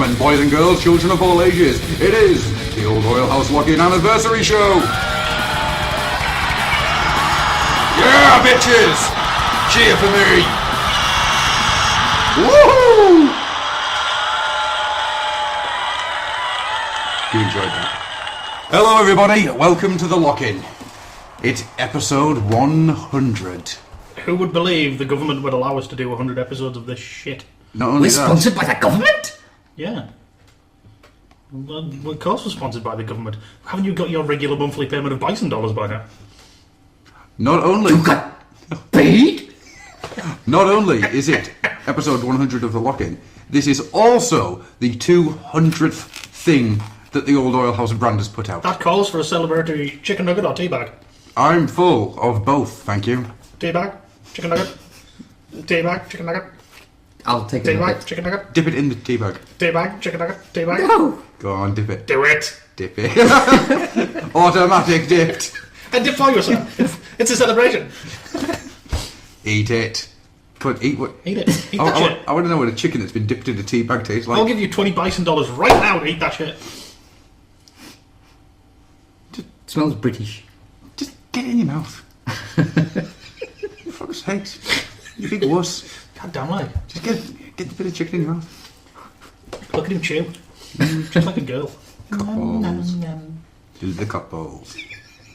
gentlemen, boys and girls, children of all ages, it is the Old Oilhouse Lock-In Anniversary Show! Yeah, bitches! Cheer for me! Woohoo! You enjoyed that. Hello everybody, welcome to the Lock-In. It's episode 100. Who would believe the government would allow us to do 100 episodes of this shit? Not only We're that, sponsored by the government? Yeah. Well, of course we're sponsored by the government. Haven't you got your regular monthly payment of bison dollars by now? not only You got paid? Not only is it episode 100 of the Lock-In, this is also the 200th thing that the Old Oilhouse brand has put out. That calls for a celebratory chicken nugget or teabag. I'm full of both, thank you. Teabag, chicken nugget. Teabag, chicken nugget. I'll take it. Teabag, chicken nugget. Dip it in the teabag. Teabag, chicken nugget. Teabag. No. Go on, dip it. Do it. Dip it. Automatic dipped. And dip for yourself. It's a celebration. Eat it. But eat what? Eat it. Eat that shit. I want to know what a chicken that's been dipped in a teabag tastes like. I'll give you 20 bison dollars right now to eat that shit. Smells British. Just get it in your mouth. For fuck's sakes. You big wuss. God damn right. Just get the bit of chicken in your mouth. Look at him chew. Just like a girl. Cockballs. Do the cockballs.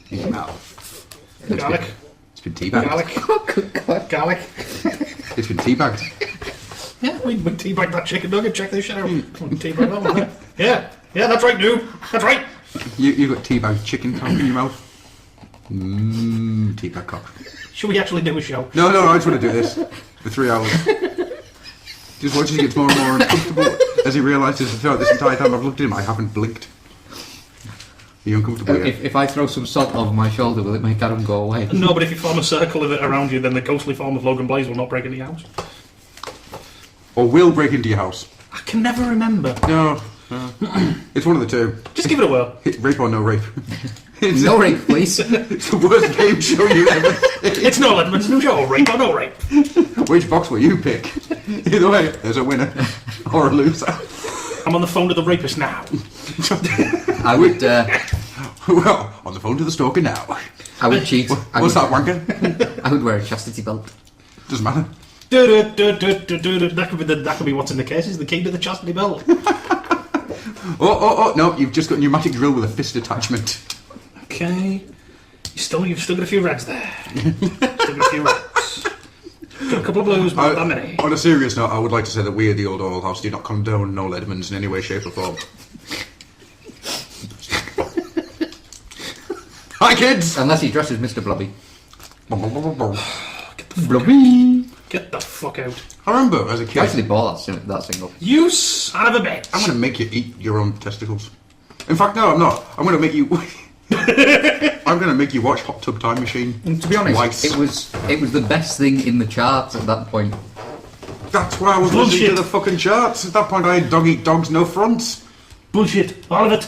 In your mouth. Garlic. It's been teabagged. Garlic. Oh, good God. Garlic. It's been teabagged. Yeah, we teabagged that chicken nugget. Check this shit out. Teabag that one. Yeah, that's right, noob. That's right. You got teabagged chicken cock in your mouth. Teabag cock. Should we actually do a show? No, I just want to do this for 3 hours. Just watch as he gets more and more uncomfortable as he realises throughout this entire time I've looked at him, I haven't blinked. Are you uncomfortable yet? If I throw some salt over my shoulder, will it make Adam go away? No, but if you form a circle of it around you, then the ghostly form of Logan Blaze will not break into your house. Or will break into your house? I can never remember. No. It's one of the two. Just give it a whirl. Rape or no rape. No rape, please. It's the worst game show you've ever seen. It's no Letterman's new show. Rape or no rape. Which box will you pick? Either way, there's a winner or a loser. Oh, I'm on the phone to the rapist now. I would, Well, on the phone to the stalker now. I would cheat. What's that, wanker? I would wear a chastity belt. Doesn't matter. That could be what's in the case. Is the key to the chastity belt. Oh, no, you've just got a pneumatic drill with a fist attachment. Okay. You've still got a few reds there. Still got a few reds. Got a couple of blues, but not that many. On a serious note, I would like to say that we at the Old Oilhouse do not condone Noel Edmonds in any way, shape or form. Hi, kids! Unless he dresses Mr. Blobby. Blobby! Get the fuck out. I remember as a I kid, actually bought that single. You son of a bitch! I'm going to make you eat your own testicles. In fact, no, I'm not. I'm going to make you... I'm going to make you watch Hot Tub Time Machine. And to be honest, twice. it was the best thing in the charts at that point. That's why I was Bullshit. listening to the fucking charts. At that point, I had Dog Eat Dogs, No Fronts. Bullshit. All of it.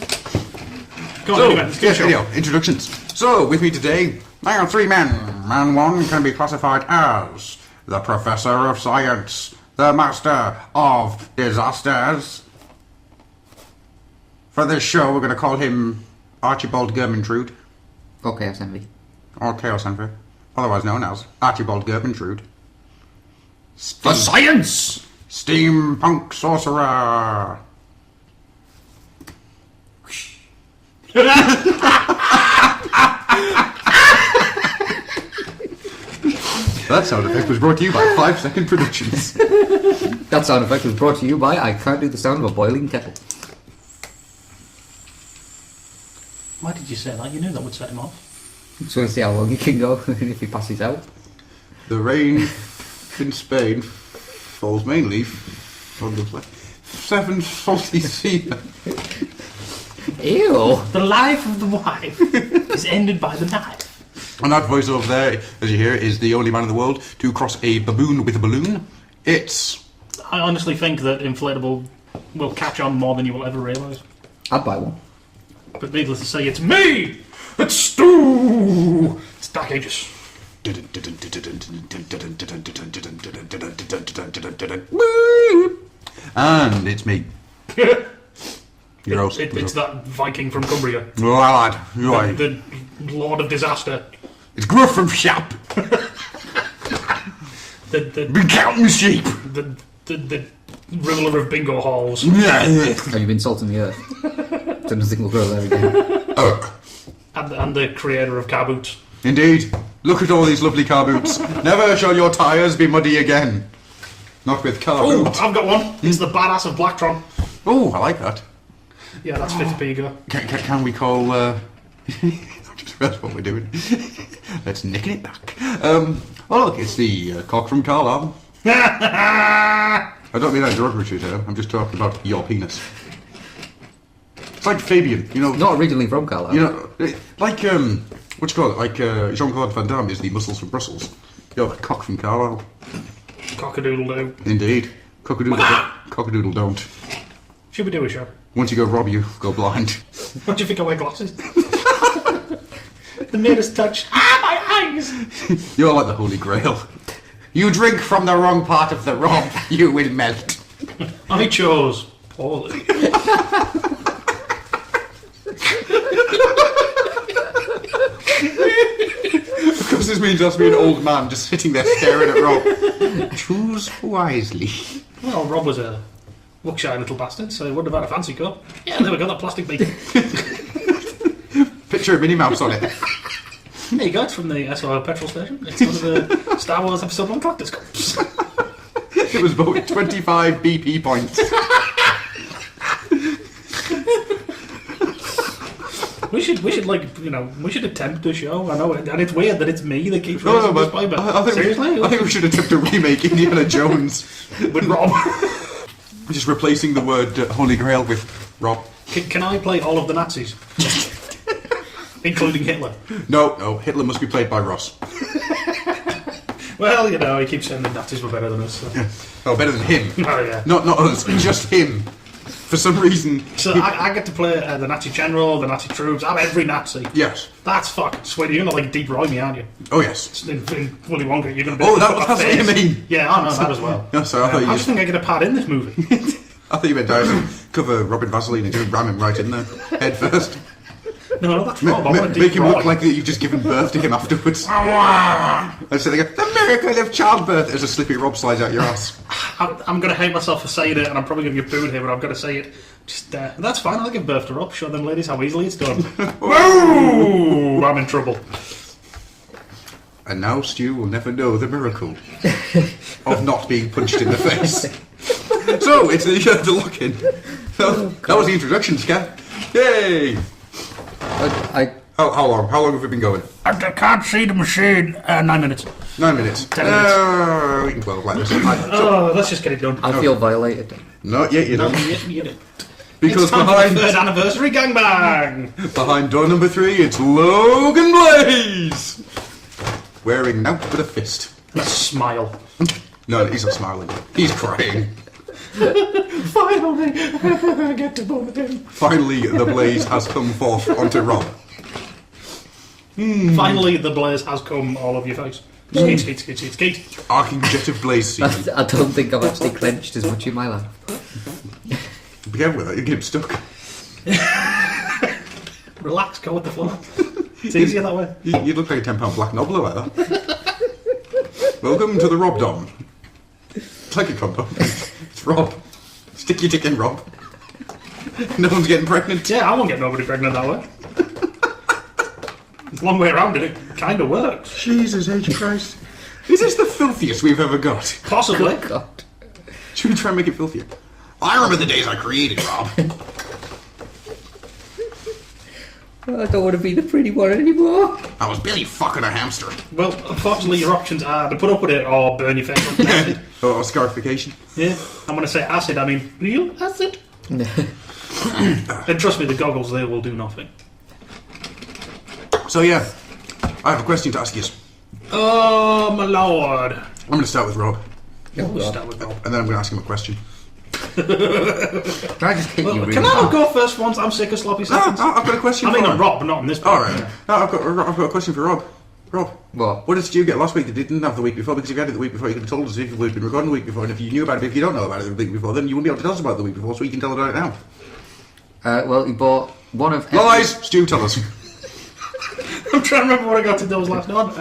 Go on, So, anyway, let's do a yes, show. video, introductions. So, with me today, I have 3 men. Man 1 can be classified as the Professor of Science, the Master of Disasters. For this show, we're going to call him Archibald Germantrude, Okay, Envy. or Chaos Envy, otherwise known as Archibald Germantrude. For science! Steampunk Sorcerer. That sound effect was brought to you by 5 Second Productions. That sound effect was brought to you by I can't do the sound of a boiling kettle. Why did you say that? You knew that would set him off. So we'll see how long he can go if he passes out. The rain in Spain falls mainly from the 7 salty seamen. Ew! The life of the wife is ended by the knife. And that voice over there, as you hear, is the only man in the world to cross a baboon with a balloon. It's... I honestly think that inflatable will catch on more than you will ever realise. I'd buy one. But needless to say, it's me! It's Stu! It's Dark Ages. And it's me. Gross. It's that Viking from Cumbria. Oh, lad. Right. The Lord of Disaster. It's Gruff from Shap. Been counting sheep. The ruler of bingo halls. Have you been insulting the earth? So nothing will grow there again. And the creator of car boots. Indeed. Look at all these lovely car boots. Never shall your tyres be muddy again. Not with car Oh, boots. I've got one. It's the badass of Blacktron. Oh, I like that. Yeah, that's 50p go. Can we call... I just realised what we're doing. Let's nick it back. Oh, look, it's the cock from Carlisle. I don't mean that derogatory term. I'm just talking about your penis. It's like Fabian, you know. Not originally from Carlisle. You know, like what you call it? Like Jean-Claude Van Damme is the muscles from Brussels. You're the cock from Carlisle. Cock-a-doodle-doo. Indeed, cockadoodle don't. Should we do a show? Once you go rob, you go blind. What do you think I wear glasses? The merest touch. My eyes! You're like the Holy Grail. You drink from the wrong part of the rob, you will melt. I chose poorly. Of course, this means us being an old man just sitting there staring at Rob. Choose wisely. Well, Rob was a look-shy little bastard, so he wouldn't have had a fancy cup. Yeah, there we go, that plastic beak. Picture of Minnie Mouse on it. There you go, it's from the SOL petrol station. It's one of the Star Wars Episode 1 collector's cups. It was voted 25 BP points. We should we should attempt a show. I know, and it's weird that it's me that keeps raising this by, but I think seriously? I think we should attempt to remake Indiana Jones With Rob. just replacing the word Holy Grail with Rob. Can I play all of the Nazis? Including Hitler? No, Hitler must be played by Ross. Well, you know, he keeps saying the Nazis were better than us. So. Oh, better than him. Oh, yeah. Not us, just him. For some reason. So I get to play the Nazi general, the Nazi troops. I'm every Nazi. Yes. That's fucking sweet. You're gonna like deep ride me, aren't you? Oh, yes. In Willy Wonka, you're gonna be. Oh, that's what you mean. Yeah, I know that as well. No, sorry, I thought you I just- just think I get a part in this movie. I thought you meant to cover Robin Vaseline and just ram him right in there, head first. No, that's Rob. I want a deep Make him look ride. like that you've just given birth to him afterwards. And so they go, the miracle of childbirth, as a slippy Rob slides out your ass. I'm going to hate myself for saying it, and I'm probably going to get booed here, but I'm going to say it. Just that's fine. I'll give birth to Rob. Show them ladies how easily it's done. Whoa! I'm in trouble. And now Stu will never know the miracle of not being punched in the face. So, it's the lock-in. So, that was the introduction, Scat. Yay! How long? How long have we been going? I can't see the machine. 9 minutes. 9 minutes. 10 minutes. We can 12 like this. Let's just get it done. I feel violated. Not yet, you No, don't. you don't. Because It's time for the behind 3rd anniversary gangbang. behind door number 3, it's Logan Blaze! Wearing naught but a fist. And a smile. No, he's not smiling. He's crying. Finally, I get to bone him. Finally, the blaze has come forth onto Rob. Finally, the blaze has come all over your face. Skeet, skeet, skeet, skeet, skeet. Arcing jet of blaze season. I don't think I've actually clenched as much in my life. Be careful with that, you get him stuck. Relax, go with the flow. It's easier that way. You look like a £10 black nobbler like that. Welcome to the Rob Dom. It's like a condom. It's Rob. Stick your dick in, Rob. No one's getting pregnant. Yeah, I won't get nobody pregnant that way. It's a long way around it. It kind of works. Jesus H. Christ. Is this the filthiest we've ever got? Possibly. God. Should we try and make it filthier? I remember the days I created Rob. I don't want to be the pretty one anymore. I was Billy fucking a hamster. Well, unfortunately, your options are to put up with it or burn your face with acid. Or scarification. Yeah, I'm going to say acid, I mean real acid. And trust me, the goggles there will do nothing. So yeah, I have a question to ask you. Oh, my lord. I'm going to start with Rob. We'll start with Rob. And then I'm going to ask him a question. Can I just hit you really Can I hard? not go first once? I'm sick of sloppy seconds. I've got a question I mean, for on him. Rob, not on this All part. right. No, I've got a question for Rob. Rob, What? what did you get last week that you didn't have the week before? Because if you had it the week before, you could have told us if we'd been recording the week before, and if you knew about it, but if you don't know about it the week before, then you wouldn't be able to tell us about it the week before, so you can tell us about it now. Well, he bought one of... Lies! Stu, tell us. I'm trying to remember what I got to those last night.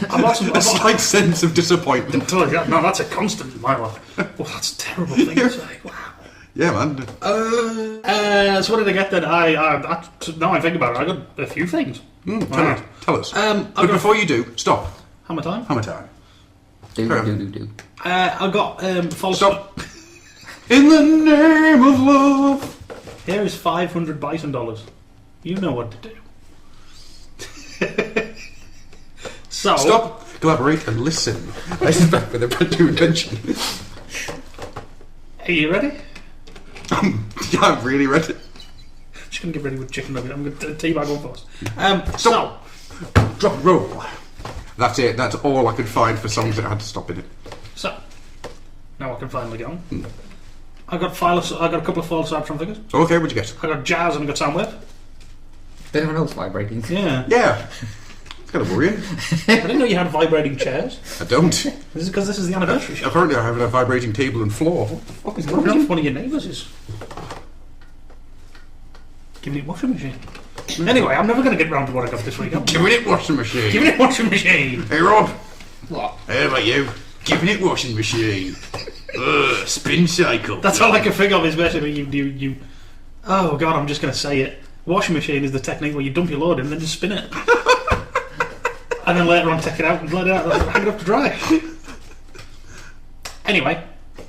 I bought some... A slight sense of disappointment. No, that's a constant in my life. Well, that's a terrible thing to say. Wow. Yeah, man. So what did I get then? Now I think about it, I got a few things. Tell us. I But before you do, stop. Hammer time? Hammer time. Do. I got false. Stop. In the name of love. Here is $500 bison. You know what to do. So Stop. Collaborate and listen. This is back with a brand new invention. Are you ready? Yeah, I'm really ready. I'm just going to get ready with chicken nugget. I'm going to teabag one first. Stop. Drop roll. That's it. That's all I could find for songs that had to stop in it. So now I can finally get on. I got a couple of foil Cybertron figures. Okay, what'd you get? I got Jazz and I got Soundwave. Did anyone else vibrating? Yeah. Yeah. It's kind of worrying. I didn't know you had vibrating chairs. I don't. This is because this is the anniversary show. Apparently I have a vibrating table and floor. What is going on? One of your neighbours is giving it washing machine. Anyway, I'm never going to get round to what I got this week. Giving it washing machine. Giving it washing machine. Hey, Rob. What? How about you? Giving it washing machine. Spin cycle. That's all I can think of is basically you. Oh god, I'm just going to say it. Washing machine is the technique where you dump your load in and then just spin it. And then later on take it out and let it out, hang it up to dry. Anyway,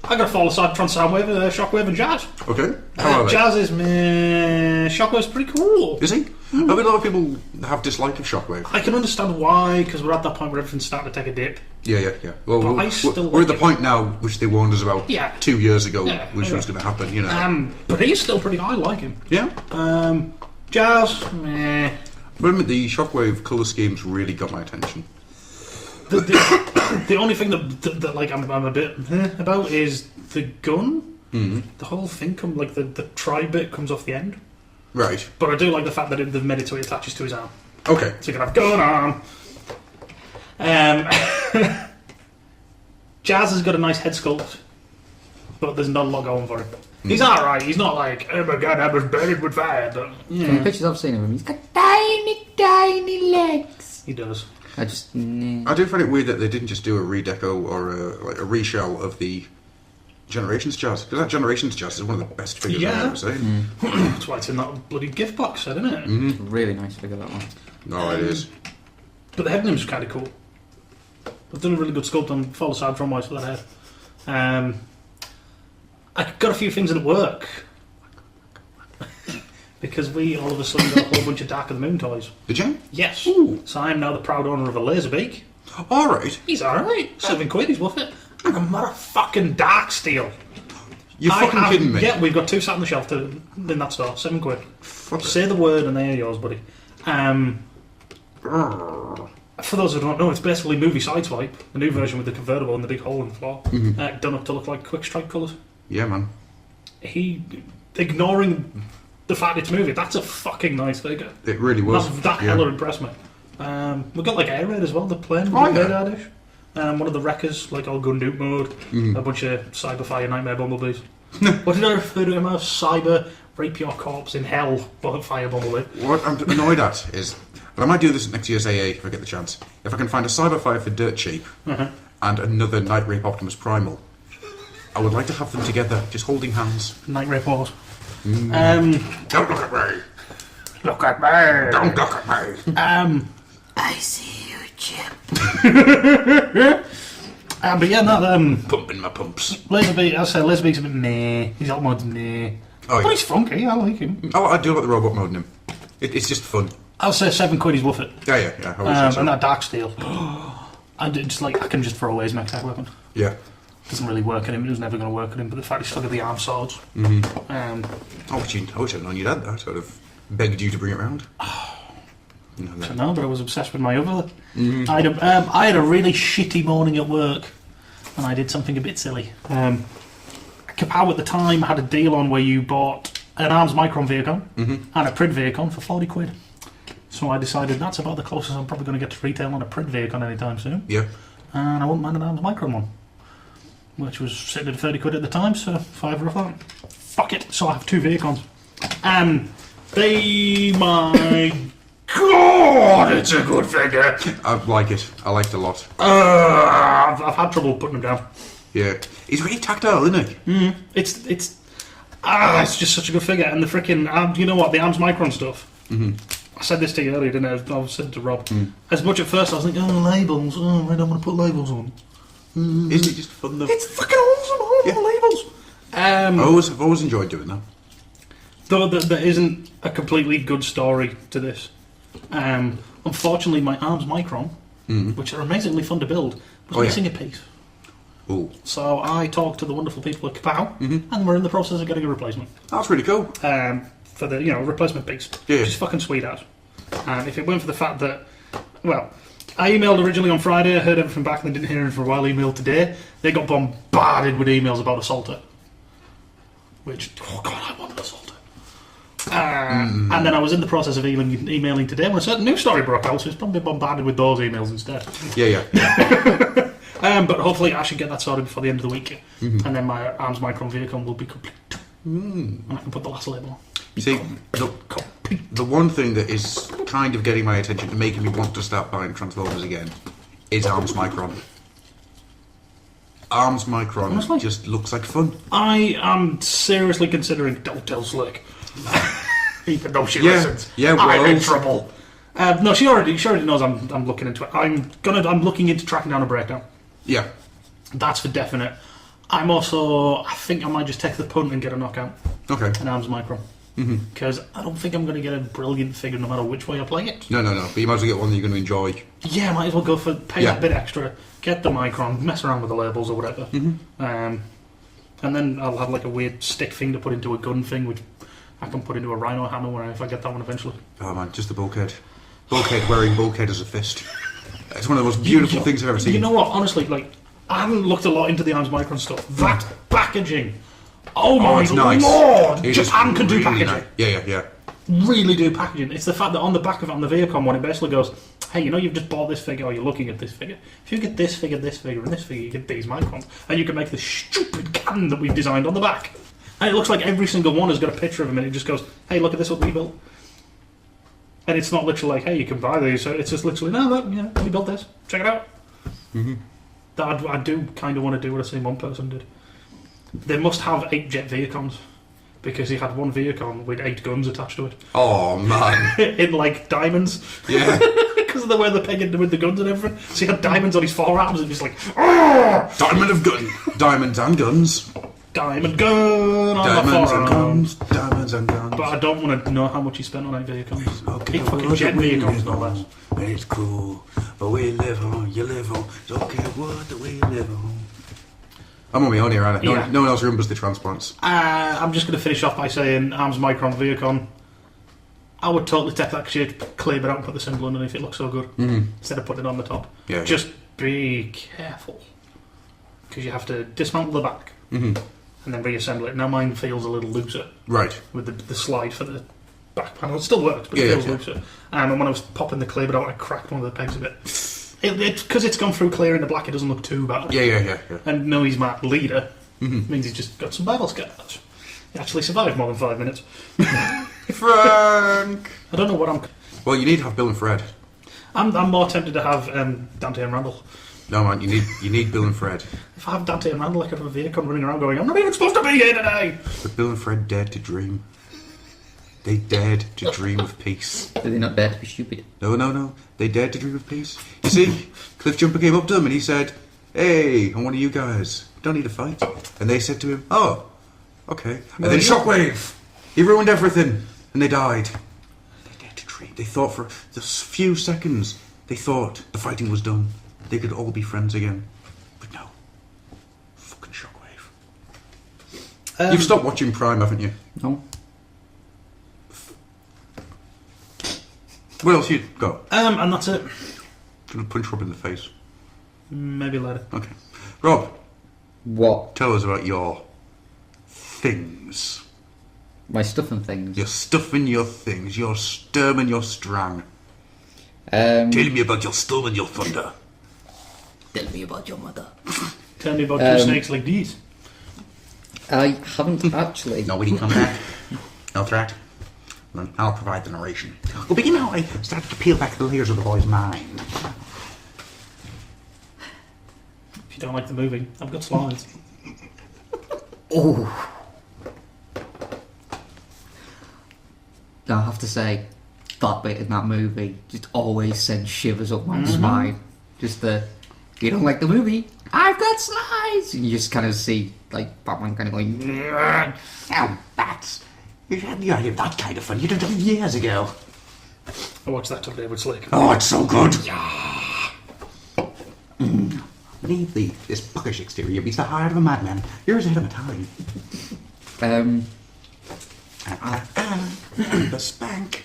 I got to follow Cybertron, Soundwave, Shockwave and Jazz. Okay. How are they? Jazz is meh. Shockwave's pretty cool. Is he? I mean, a lot of people have dislike of Shockwave. I can understand why, because we're at that point where everything's starting to take a dip. Yeah. Well, But I still we're at the like point now which they warned us about Yeah. 2 years ago, Yeah, which yeah. was going to happen, you know. But he's still pretty high, I like him. Yeah. Jazz, meh. But the Shockwave colour schemes really got my attention. The only thing that like I'm a bit about is the gun. Mm-hmm. The whole thing the tri bit comes off the end. Right. But I do like the fact that they've made it so it attaches to his arm. Okay. So you can have gun arm. Jazz has got a nice head sculpt, but there's not a lot going for him. He's alright, he's not like, oh my god, I was buried with fire, but From the yeah, pictures I've seen of him, he's got tiny legs. he does. I just... nah. I do find it weird that they didn't just do a redeco or a reshell of the Generations Jazz, because that Generations Jazz is one of the best figures Yeah. I've ever seen. That's why it's in that bloody gift box set, isn't it? Really nice figure, that one. No, it is. But the head name's kind of cool. I've done a really good sculpt on full side from wise for that head. I got a few things at work. Because we all of a sudden got a whole bunch of Dark of the Moon toys. Did you? Yes. Ooh. So I am now the proud owner of a Laserbeak. Alright. He's alright. £7, he's worth it. And a motherfucking Dark Steel. You're fucking kidding me. Yeah, we've got 2 sat on the shelf in that store. £7. Fuck it. Say the word and they are yours, buddy. For those who don't know, it's basically movie Sideswipe, the new version with the convertible and the big hole in the floor, done up to look like quick strike colours. Yeah, man. Ignoring the fact it's movie, that's a fucking nice figure. It really was. That yeah. hella impressed me. We've got like Air Raid as well, the plane, Oh, yeah. radar dish. One of the wreckers, like all gun nuke mode, a bunch of Cyberfire Nightmare Bumblebees. What did I refer to him as? Cyber Rape Your Corpse in Hell, but Fire Bumblebee. What I'm annoyed at is, and I might do this next year's AA if I get the chance, if I can find a Cyberfire for dirt cheap and another Night Rape Optimus Primal, I would like to have them together, just holding hands. Night Rape Wars. Don't look at me! Look at me! Don't look at me! I see you, Chip. But yeah, that Pumping my pumps. Laserbeak, as I said, Laserbeak's a bit meh. He's alt mod's meh. Oh, But yeah. he's funky, I like him. Oh, I do like the robot mode in him. It's just fun. I'll say £7, he's worth it. Yeah. I always say so. And that Dark Steel. I can just throw away his mech tech weapon. Yeah. Doesn't really work on him, it was never going to work on him, but the fact he's stuck at the arm swords. I wish I'd known you'd had that. I'd have begged you to bring it round. No, but I was obsessed with my other. I had a really shitty morning at work, and I did something a bit silly. Kapow at the time had a deal on where you bought an ARMS Micron Vehicle and a Prid Vehicle for £40. So I decided that's about the closest I'm probably going to get to retail on a print vehicle anytime soon. Yeah. And I wouldn't mind an Arms Micron one, which was sitting at 30 quid at the time, so £5 off that. Fuck it. So I have 2 Vehicons. They, my God, it's a good figure. I like it. I like it a lot. I've had trouble putting them down. Yeah. He's really tactile, isn't he? It's just such a good figure. And the freaking, you know what, the Arms Micron stuff. I said this to you earlier, didn't I? I was saying to Rob. As much at first, I was thinking, labels. I don't want to put labels on. Isn't it just fun though? It's fucking awesome, labels. I've always enjoyed doing that. Though there isn't a completely good story to this. Unfortunately, my Arms Micron, which are amazingly fun to build, was missing a piece. Ooh. So I talked to the wonderful people at Kapow, and we're in the process of getting a replacement. That's really cool. For the replacement piece, which is fucking sweet as. If it weren't for the fact that, well, I emailed originally on Friday, I heard everything back and then didn't hear anything for a while, emailed today. They got bombarded with emails about Assaulter. Which, oh god, I want an Assaulter. And then I was in the process of emailing today when a certain news story broke out, so it's probably bombarded with those emails instead. Yeah. But hopefully I should get that sorted before the end of the week. And then my Arms Micron vehicle will be complete. And I can put the last label on. See, the one thing that is kind of getting my attention and making me want to start buying Transformers again is Arms Micron. Arms Micron Honestly? just looks like fun. I am seriously considering Don't Tell Slick. Even though she listens. Yeah, well, I'm in trouble. No, she already knows I'm looking into it. I'm looking into tracking down a breakdown. Yeah. That's for definite. I think I might just take the punt and get a knockout. Okay. An Arms Micron. Because I don't think I'm going to get a brilliant figure no matter which way I play it. No. But you might as well get one that you're going to enjoy. Yeah, might as well go for pay that bit extra, get the Micron, mess around with the labels or whatever. And then I'll have like a weird stick thing to put into a gun thing, which I can put into a Rhino hammer if I get that one eventually. Oh man, just the bulkhead. Bulkhead wearing bulkhead as a fist. It's one of the most beautiful things I've ever seen. You know what? Honestly, I haven't looked a lot into the Arms Micron stuff. That packaging. Oh my it's nice. lord! It Japan can do really packaging. Nice. Yeah. Really do packaging. It's the fact that on the back of it, on the Viacom one, it basically goes, hey, you've just bought this figure, or you're looking at this figure. If you get this figure, and this figure, you get these Microns. And you can make the stupid cannon that we've designed on the back. And it looks like every single one has got a picture of him, and it just goes, hey, look at this, what we built. And it's not literally like, hey, you can buy these. So it's just literally, no, look, we built this. Check it out. I do kind of want to do what I seen one person did. They must have 8 jet Viacons, because he had one Viacon with 8 guns attached to it. Oh man. In like diamonds. Yeah. Because of the way they're pegging with the guns and everything. So he had diamonds on his forearms and just like, oh! Diamonds and guns. Diamond gun on Diamonds the and forearm. Diamonds and guns. But I don't want to know how much he spent on 8 Viacons. Okay, 8 fucking jet Viacons, no less. It's cool, but we live on, you live on. It's okay, what do we live on? I'm on my own here, aren't I? No one else remembers the transplants. I'm just going to finish off by saying Arms Micron Viacon. I would totally take that shit, clear it out and put the symbol underneath. It looks so good. Instead of putting it on the top. Yeah. Just be careful. Because you have to dismantle the back. And then reassemble it. Now mine feels a little looser. Right. With the slide for the back panel. It still works, but it feels looser. And when I was popping the clear out, I cracked one of the pegs a bit. Because it's gone through clear in the black, it doesn't look too bad. Yeah. And no, he's my leader. Means he's just got some battle scars. He actually survived more than 5 minutes. Frank! I don't know what I'm... Well, you need to have Bill and Fred. I'm more tempted to have Dante and Randall. No, man, you need Bill and Fred. If I have Dante and Randall, I could have a Viacon running around going, I'm not even supposed to be here today! But Bill and Fred dared to dream. They dared to dream of peace. Did they not dare to be stupid? No. They dared to dream of peace. You see, Cliff Jumper came up to them and he said, hey, I'm one of you guys. Don't need to fight. And they said to him, oh, okay. And then Shockwave! He ruined everything. And they died. They dared to dream. They thought for just a few seconds, they thought the fighting was done. They could all be friends again. But no. Fucking Shockwave. You've stopped watching Prime, haven't you? No. What else you got? And that's it. Gonna punch Rob in the face. Maybe later. Okay. Rob, What? tell us about your things. My stuff and things. Your stuff and your things. Your sturm and your strang. Tell me about your storm and your thunder. Tell me about your mother. Tell me about two snakes like these. I haven't actually. No, when you come back, no threat. Then I'll provide the narration. Well, begin how I started to peel back the layers of the boy's mind. If you don't like the movie, I've got slides. Oh. I have to say, that bit in that movie just always sends shivers up my spine. Just you don't like the movie? I've got slides! And you just kind of see, like, Batman kind of going, Now, that's... You had the idea of that kind of fun. You'd have done it years ago. I watched that today with Slick. Oh, it's so good. Yeah. Leave this buckish exterior beats the heart of a madman. Yours ahead of a time. The spank.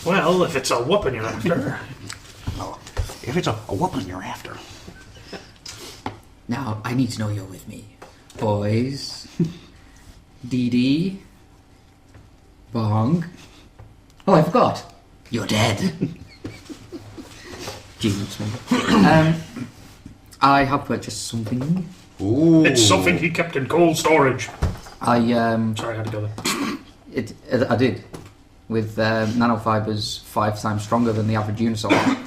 Well, if it's a whooping you're after. Well, if it's a whooping you're after. now, I need to know you're with me. Boys. Dee Dee. Bong. Oh, I forgot. You're dead. Genius, man. I have purchased something. Ooh. It's something he kept in cold storage. Sorry, I had to go there. I did. With nanofibers 5 times stronger than the average unisolver.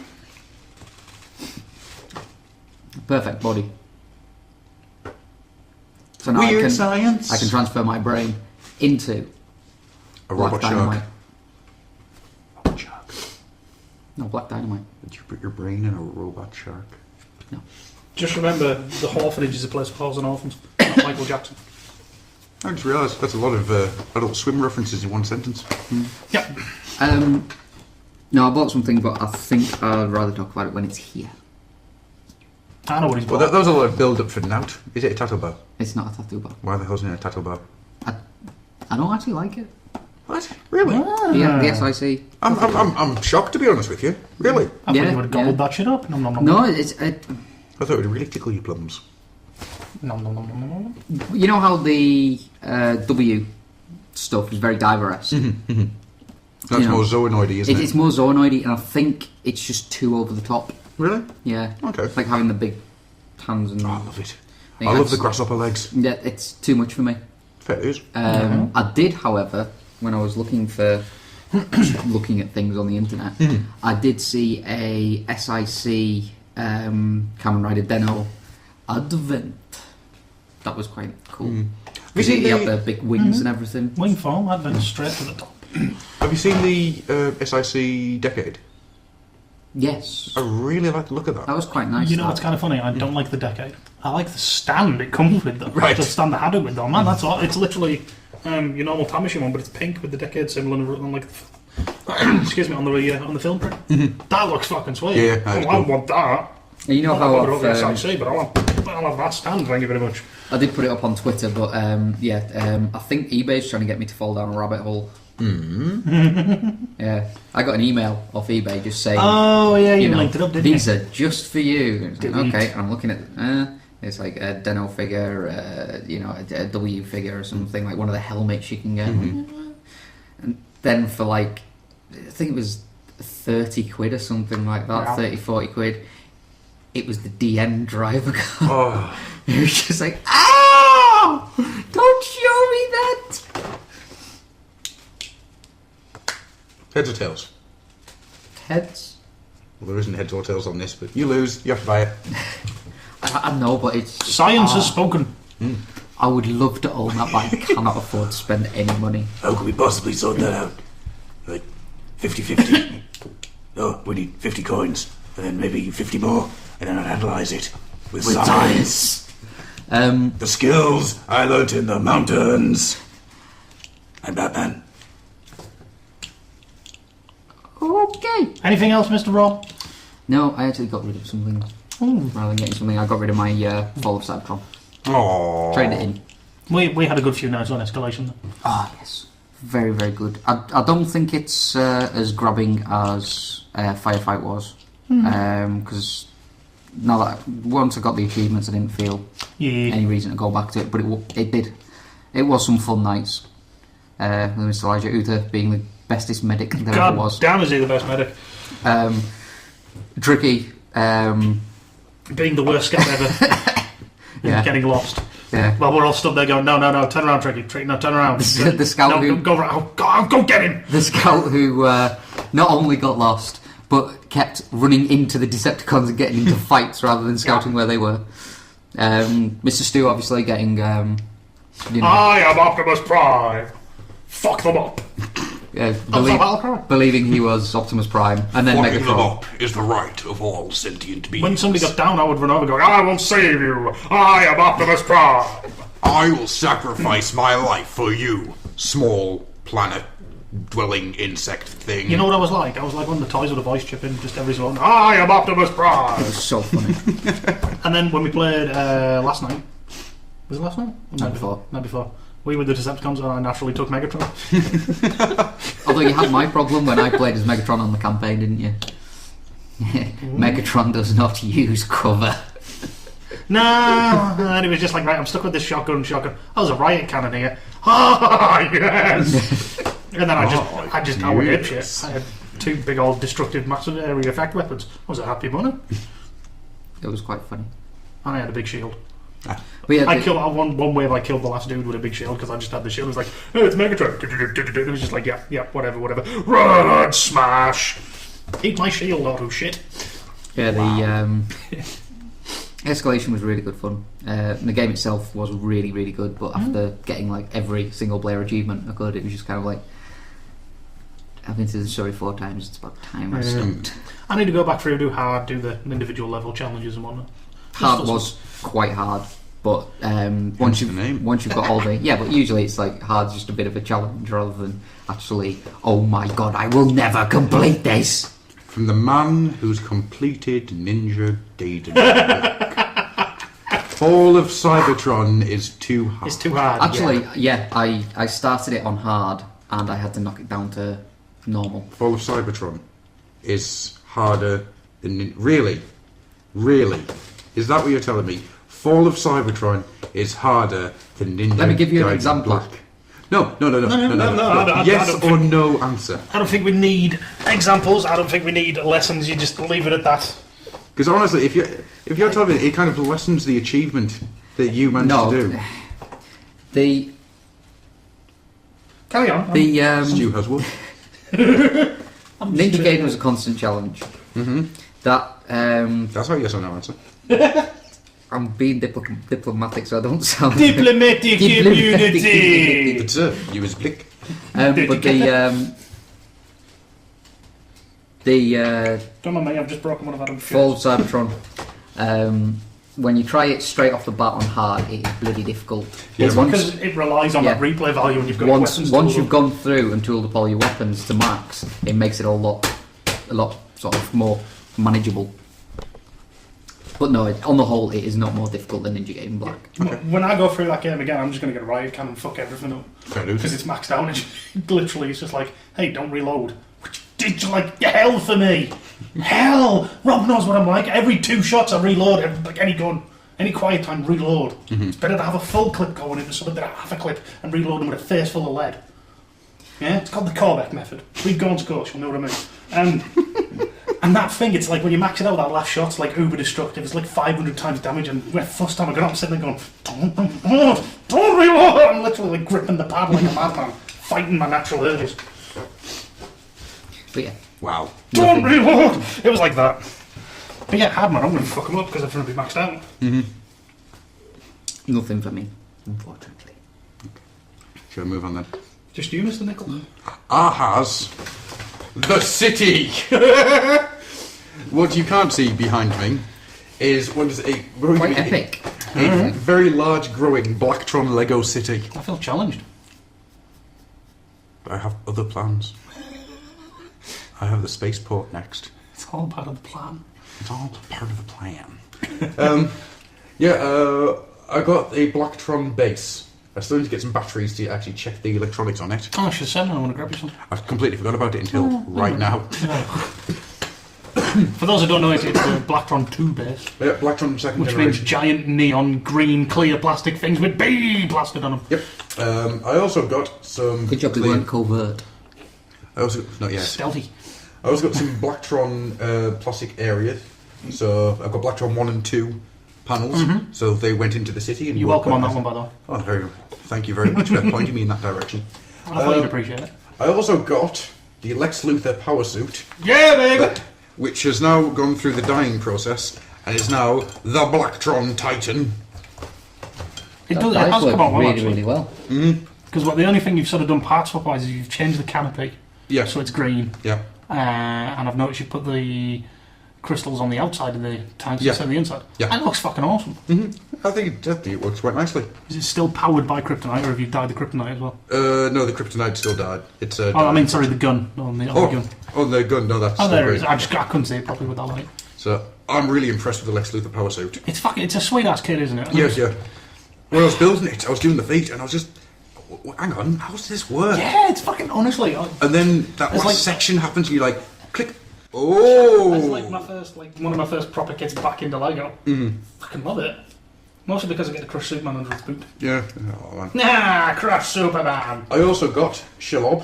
Perfect body. So now Weird science. I can transfer my brain into A Black robot Dynamite. shark. Robot shark. No, Black Dynamite. Did you put your brain in a robot shark? No. Just remember, the orphanage is a place for whores and orphans, not Michael Jackson. I just realised that's a lot of Adult Swim references in one sentence. Yep. No, I bought something, but I think I'd rather talk about it when it's here. I know what he's Well, bought. that was a lot of build-up for Nout. Is it a tattoo bar? It's not a tattoo bar. Why the hell's it a tattoo bar? I don't actually like it. What? Really? Yeah, the SIC. I'm shocked, to be honest with you. Really? I thought Yeah, you would have gobbled yeah. that shit up. Nom nom nom. No, it's... I thought it would really tickle your plums. Nom nom nom nom nom. You know how the W stuff is very diverse? That's You know, more zoonoidy, isn't it? It's more zoonoidy, and I think it's just too over the top. Really? Yeah. Okay. Like having the big hands and... Oh, I love it. think I love that's- the grasshopper legs. Yeah, it's too much for me. Fair dues. I did, however, when I was looking for... looking at things on the internet, I did see a SIC Kamen Rider Deno Advent. That was quite cool. Because he had the big wings and everything. Wing form, Advent straight to the top. Have you seen the SIC Decade? Yes. I really like the look of that. That was quite nice. You know that. what's kind of funny? I don't like the decade. I like the stand it comes with, though. Right. The stand that had it with, though. Man, that's all. It's literally your normal time machine one, but it's pink with the decade symbol on like, excuse me, on the film print. That looks fucking sweet. Yeah, that is I cool. want that. And you know I'm how not bothered I've, over SIC, but I'll have that stand. Thank you very much. I did put it up on Twitter, but I think eBay's trying to get me to fall down a rabbit hole. Yeah, I got an email off eBay just saying, Oh yeah, you know, linked it up, didn't these you? are just for you. And it's like, Delete. okay, and I'm looking at it's like a Deno figure, a W figure or something, like one of the helmets you can get. And then for like, I think it was 30 quid or something like that, Wow. 30, 40 quid, it was the DN driver car. Oh, It was just like, oh! Don't show me that! heads or tails? Heads? Well, there isn't heads or tails on this, but you lose. You have to buy it. I know, but it's... Science has spoken. I would love to own that, but I cannot afford to spend any money. How could we possibly sort that out? Like 50-50. No, we need 50 coins, and then maybe 50 more, and then I'd analyse it with science. The skills I learnt in the mountains. I'm Batman. Okay. Anything else, Mr. Rob? No, I actually got rid of something. Rather than getting something, I got rid of my Fall of Cybertron. Aww. Traded it in. We had a good few nights on Escalation, though. Ah, yes. Very, very good. I don't think it's as grabbing as Firefight was. Because now that once I got the achievements, I didn't feel Yeah. any reason to go back to it, but it did. It was some fun nights. Mr. Elijah Uther being the bestest medic there ever God was. damn, is he the best medic? Tricky. Being the worst scout ever. Yeah. Getting lost. Yeah. Well, we're all stood there going, no, turn around, Tricky, no, turn around. The scout no, who... go get him! The scout who not only got lost, but kept running into the Decepticons and getting into fights rather than scouting where they were. Mr. Stu obviously getting... I am Optimus Prime! Fuck them up! Yeah, believing he was Optimus Prime, and then Fucking them Megatron. up is the right of all sentient beings. When somebody got down, I would run over going, I will save you! I am Optimus Prime! I will sacrifice my life for you, small planet-dwelling insect thing. You know what I was like? I was like one of the toys with a voice chip in just every so often. I am Optimus Prime! It was so funny. And then when we played last night, was it last night? Night before. Night before. We were the Decepticons and I naturally took Megatron. Although you had my problem when I played as Megatron on the campaign, didn't you? Megatron does not use cover. No, and it was just like, right, I'm stuck with this shotgun. Oh, there's a riot cannon here. Ah, yes! And then I went ape shit. I had 2 big old destructive massive area effect weapons. I was a happy bunny. It was quite funny. And I had a big shield. But yeah, I killed one wave. I killed the last dude with a big shield because I just had the shield. It was like, hey, it's Megatron. It was just like, yeah, whatever. Run, smash. Eat my shield, auto shit. Yeah, the escalation was really good fun. The game itself was really, really good. But after getting like every single player achievement I could, it was just kind of like, I've been to the story 4 times. It's about time I stopped. I need to go back through, do hard, do the individual level challenges and whatnot. Hard was quite hard, but once you've got all the but usually it's like hard's just a bit of a challenge rather than actually, oh my god, I will never complete this. From the man who's completed Ninja Gaiden. Fall of Cybertron is too hard. It's too hard. Actually, I started it on hard and I had to knock it down to normal. Fall of Cybertron is harder than... Really? Is that what you're telling me? Fall of Cybertron is harder than Ninja Gaiden. Let me give you an example. Black. No. I Yes don't or no answer. I don't think we need examples. I don't think we need lessons. You just leave it at that. Because honestly, if you're telling me, it kind of lessens the achievement that you managed to do. Carry on. Stu has one. Ninja Gaiden was a constant challenge. Mm-hmm. That's how yes or no answer. I'm being diplomatic, so I don't sound Diplomatic immunity. But you was blick. but Don't mind me, I've just broken one of Adam's Fall of Cybertron. When you try it straight off the bat on hard, it is bloody difficult. Yeah, because it relies on that replay value and you've got weapons. Once you've gone through and tooled up all your weapons to max, it makes it a lot sort of more manageable. But no, on the whole, it is not more difficult than Ninja Gaiden Black. Okay. When I go through that game again, I'm just going to get a riot cannon and fuck everything up. Because it's maxed out and literally it's just like, hey, don't reload. Which did like hell for me. Hell! Rob knows what I'm like. Every 2 shots I reload, like any gun. Any quiet time, reload. Mm-hmm. It's better to have a full clip going into something than half a clip and reload them with a face full of lead. Yeah, it's called the callback method. Read Gaunt's course, you'll know what I mean. And that thing, it's like when you max it out, that last shot's like uber destructive. It's like 500 times damage. And when first time I got up, I'm sitting there going, don't reload! I'm literally like gripping the pad like a madman, fighting my natural urges. But yeah. Wow. Don't reload! It was like that. But yeah, hard man, I'm going to fuck him up because everything will be maxed out. Mm-hmm. Nothing for me, unfortunately. Okay. Shall I move on then? Just you, Mr. Nickel. Ahaz, the city! What you can't see behind me is quite epic. A very large growing Blacktron Lego city. I feel challenged. I have other plans. I have the spaceport next. It's all part of the plan. It's all part of the plan. I got a Blacktron base. I still need to get some batteries to actually check the electronics on it. Oh, I should send them. I want to grab you some. I've completely forgot about it until right now. For those who don't know, it's the Blacktron 2 base. Yeah, Blacktron second which generation. means giant neon green clear plastic things with B blasted on them. Yep. I also got some... Good job they weren't covert. Not yet. Stealthy. I also got some Blacktron plastic areas. So I've got Blacktron 1 and 2 panels. So they went into the city. And You're welcome on that one, by the way. Oh, thank you very much for pointing me in that direction. I thought you'd appreciate it. I also got the Lex Luthor power suit. Yeah, baby! Which has now gone through the dyeing process and is now the Blacktron Titan. It has come out well, really, really well. Because the only thing you've sort of done parts swap-wise is you've changed the canopy. Yeah. So it's green. Yeah. And I've noticed you put the crystals on the outside of the tanks instead of the inside. Yeah. And it looks fucking awesome. I think it works quite nicely. Is it still powered by kryptonite, or have you dyed the kryptonite as well? No, the kryptonite still died. It's the gun. On the gun. Oh, the gun. No, that's. Oh, there it is. I couldn't see it properly with that light. So I'm really impressed with the Lex Luthor power suit. It's a sweet ass kit, isn't it? Yeah. When I was building it, I was doing the feet, and I was just, hang on, how does this work? Yeah, it's fucking honestly. And then that last section happens, and you're like, click. Oh! It's like one of my first proper kits back into Lego. Fucking love it. Mostly because I get to crush Superman under his boot. Yeah. Oh, man. Nah, crush Superman! I also got Shelob,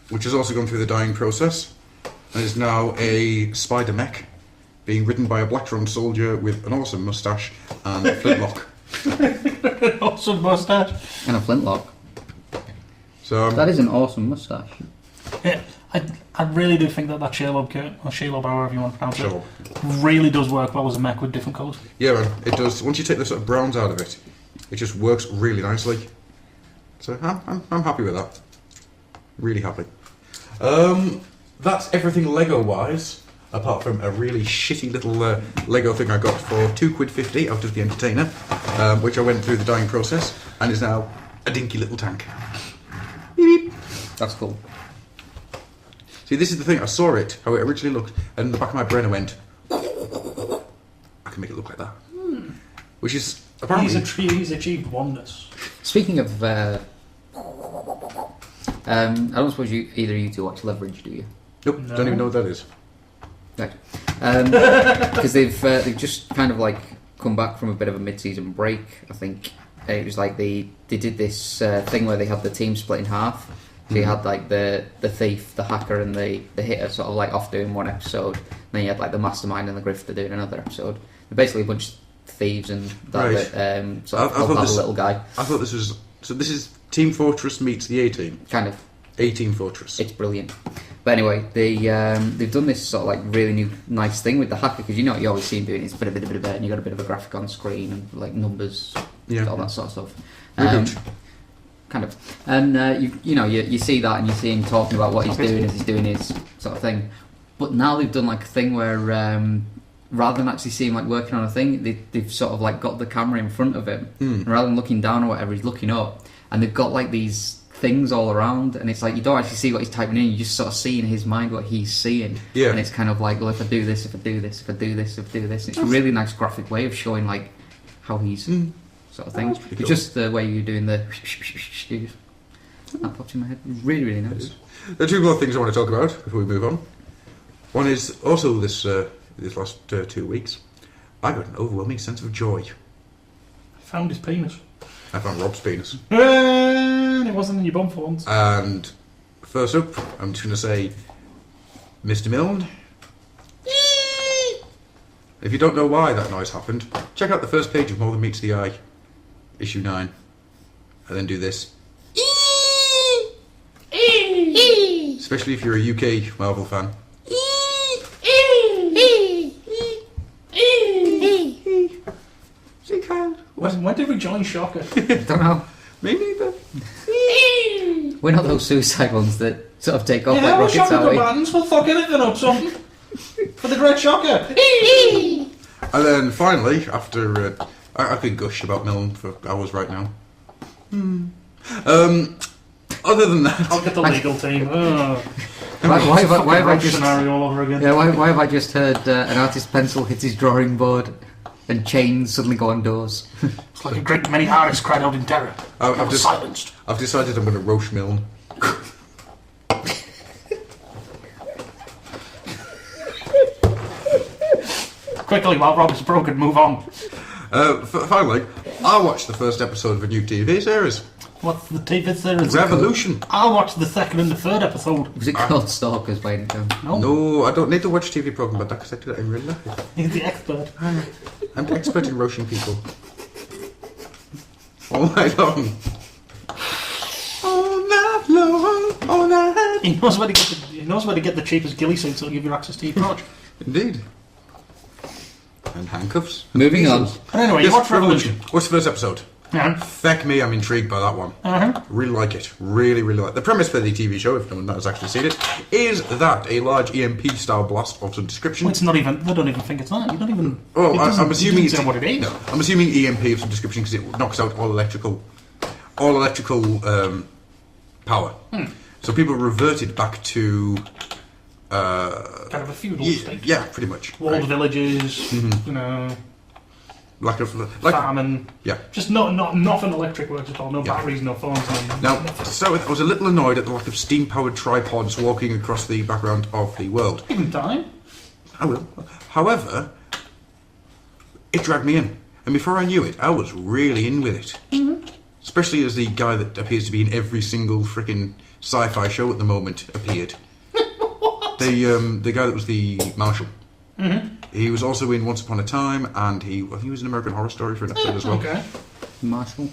which has also gone through the dyeing process, and is now a spider mech, being ridden by a Blacktron soldier with an awesome moustache and a flintlock. An awesome moustache. And a flintlock. So that is an awesome moustache. Yeah, I really do think that Shelob kit, or Shelob, however you want to pronounce Shelob, it, really does work well as a mech with different colours. Yeah, man, it does. Once you take the sort of browns out of it, it just works really nicely. So I'm happy with that. Really happy. That's everything Lego-wise, apart from a really shitty little Lego thing I got for £2.50 out of the Entertainer, which I went through the dyeing process, and is now a dinky little tank. Beep, beep. That's cool. See, this is the thing. I saw it, how it originally looked, and in the back of my brain I went, I can make it look like that. Which is apparently... He's achieved wonders. Speaking of... I don't suppose either of you two watch Leverage, do you? Nope, No. Don't even know what that is. Right. Because they've just kind of like come back from a bit of a mid-season break, I think. It was like they did this thing where they had the team split in half. So you had like the thief, the hacker, and the hitter sort of like off doing one episode. And then you had like the mastermind and the grifter doing another episode. They're basically a bunch of thieves and that sort of help out the little guy. I thought this was... So this is Team Fortress meets the A-Team? Kind of. A-Team Fortress. It's brilliant. But anyway, they've done this sort of like really nice thing with the hacker, because you know what you always see him doing is bit of it, and you got a bit of a graphic on screen and like numbers, all that sort of stuff. Kind of, and you see that, and you see him talking about what he's doing as he's doing his sort of thing. But now they've done like a thing where rather than actually seeing like working on a thing, they've sort of like got the camera in front of him, and rather than looking down or whatever, he's looking up, and they've got like these things all around, and it's like you don't actually see what he's typing in, you just sort of see in his mind what he's seeing. Yeah. And it's kind of like, well, if I do this, if I do this, if I do this, if I do this, and it's a really nice graphic way of showing like how he's sort of thing. It's It's just the way you're doing the that popped in my head. Really, really nice. There are two more things I want to talk about before we move on. One is also this last 2 weeks, I got an overwhelming sense of joy. I found his penis. I found Rob's penis. And it wasn't in your bum for once. And first up, I'm just going to say, Mr. Milne. If you don't know why that noise happened, check out the first page of More Than Meets the Eye, issue 9, and then do this. Especially if you're a UK Marvel fan. See, Kyle? When did we join Shocker? Don't know. Me neither. We're not those suicide ones that sort of take off Yeah, like we're rockets, Shocker are we? combatants. We'll fuck anything up, something. For the Great Shocker. And then finally, after I could gush about Milne for hours right now. Other than that, I'll get the legal team. Why have I just scenario all over again? Yeah, why have I just heard an artist's pencil hit his drawing board and chains suddenly go on doors? It's like a great many artists cried out in terror. I've was silenced. I've decided I'm going to roast Milne. Quickly, while Rob is broken, move on. Finally, I watched the first episode of a new TV series. What's the TV series? Revolution. I watched the second and the third episode. Was it called Stalkers by any chance? No, I don't need to watch TV program about that because I do that in real life. He's the expert. I'm the expert in roasting people. All night long. All night long. All night. He knows where to get the cheapest ghillie suits that'll give you access to your crotch. Indeed. And handcuffs. Moving on. But anyway, you watch Revolution. What's the first episode? Yeah. Feck me, I'm intrigued by that one. Really like it. Really, really like it. The premise for the TV show, if no one has actually seen it, is that a large EMP-style blast of some description... Well, it's not even... They don't even think it's that. You don't even... Oh, I'm assuming it's... what it is. No, I'm assuming EMP of some description because it knocks out all electrical power. So people reverted back to... kind of a feudal state. Yeah, pretty much. Walled villages, you know... Like farming. Yeah. Just nothing electric works at all. No batteries, no phones. Now, to start with, I was a little annoyed at the lack of steam-powered tripods walking across the background of the world. You can die. I will. However, it dragged me in. And before I knew it, I was really in with it. Especially as the guy that appears to be in every single freaking sci-fi show at the moment appeared. What? The guy that was the Marshal. He was also in Once Upon a Time, and he was in American Horror Story for an episode as well. Okay. Marshall.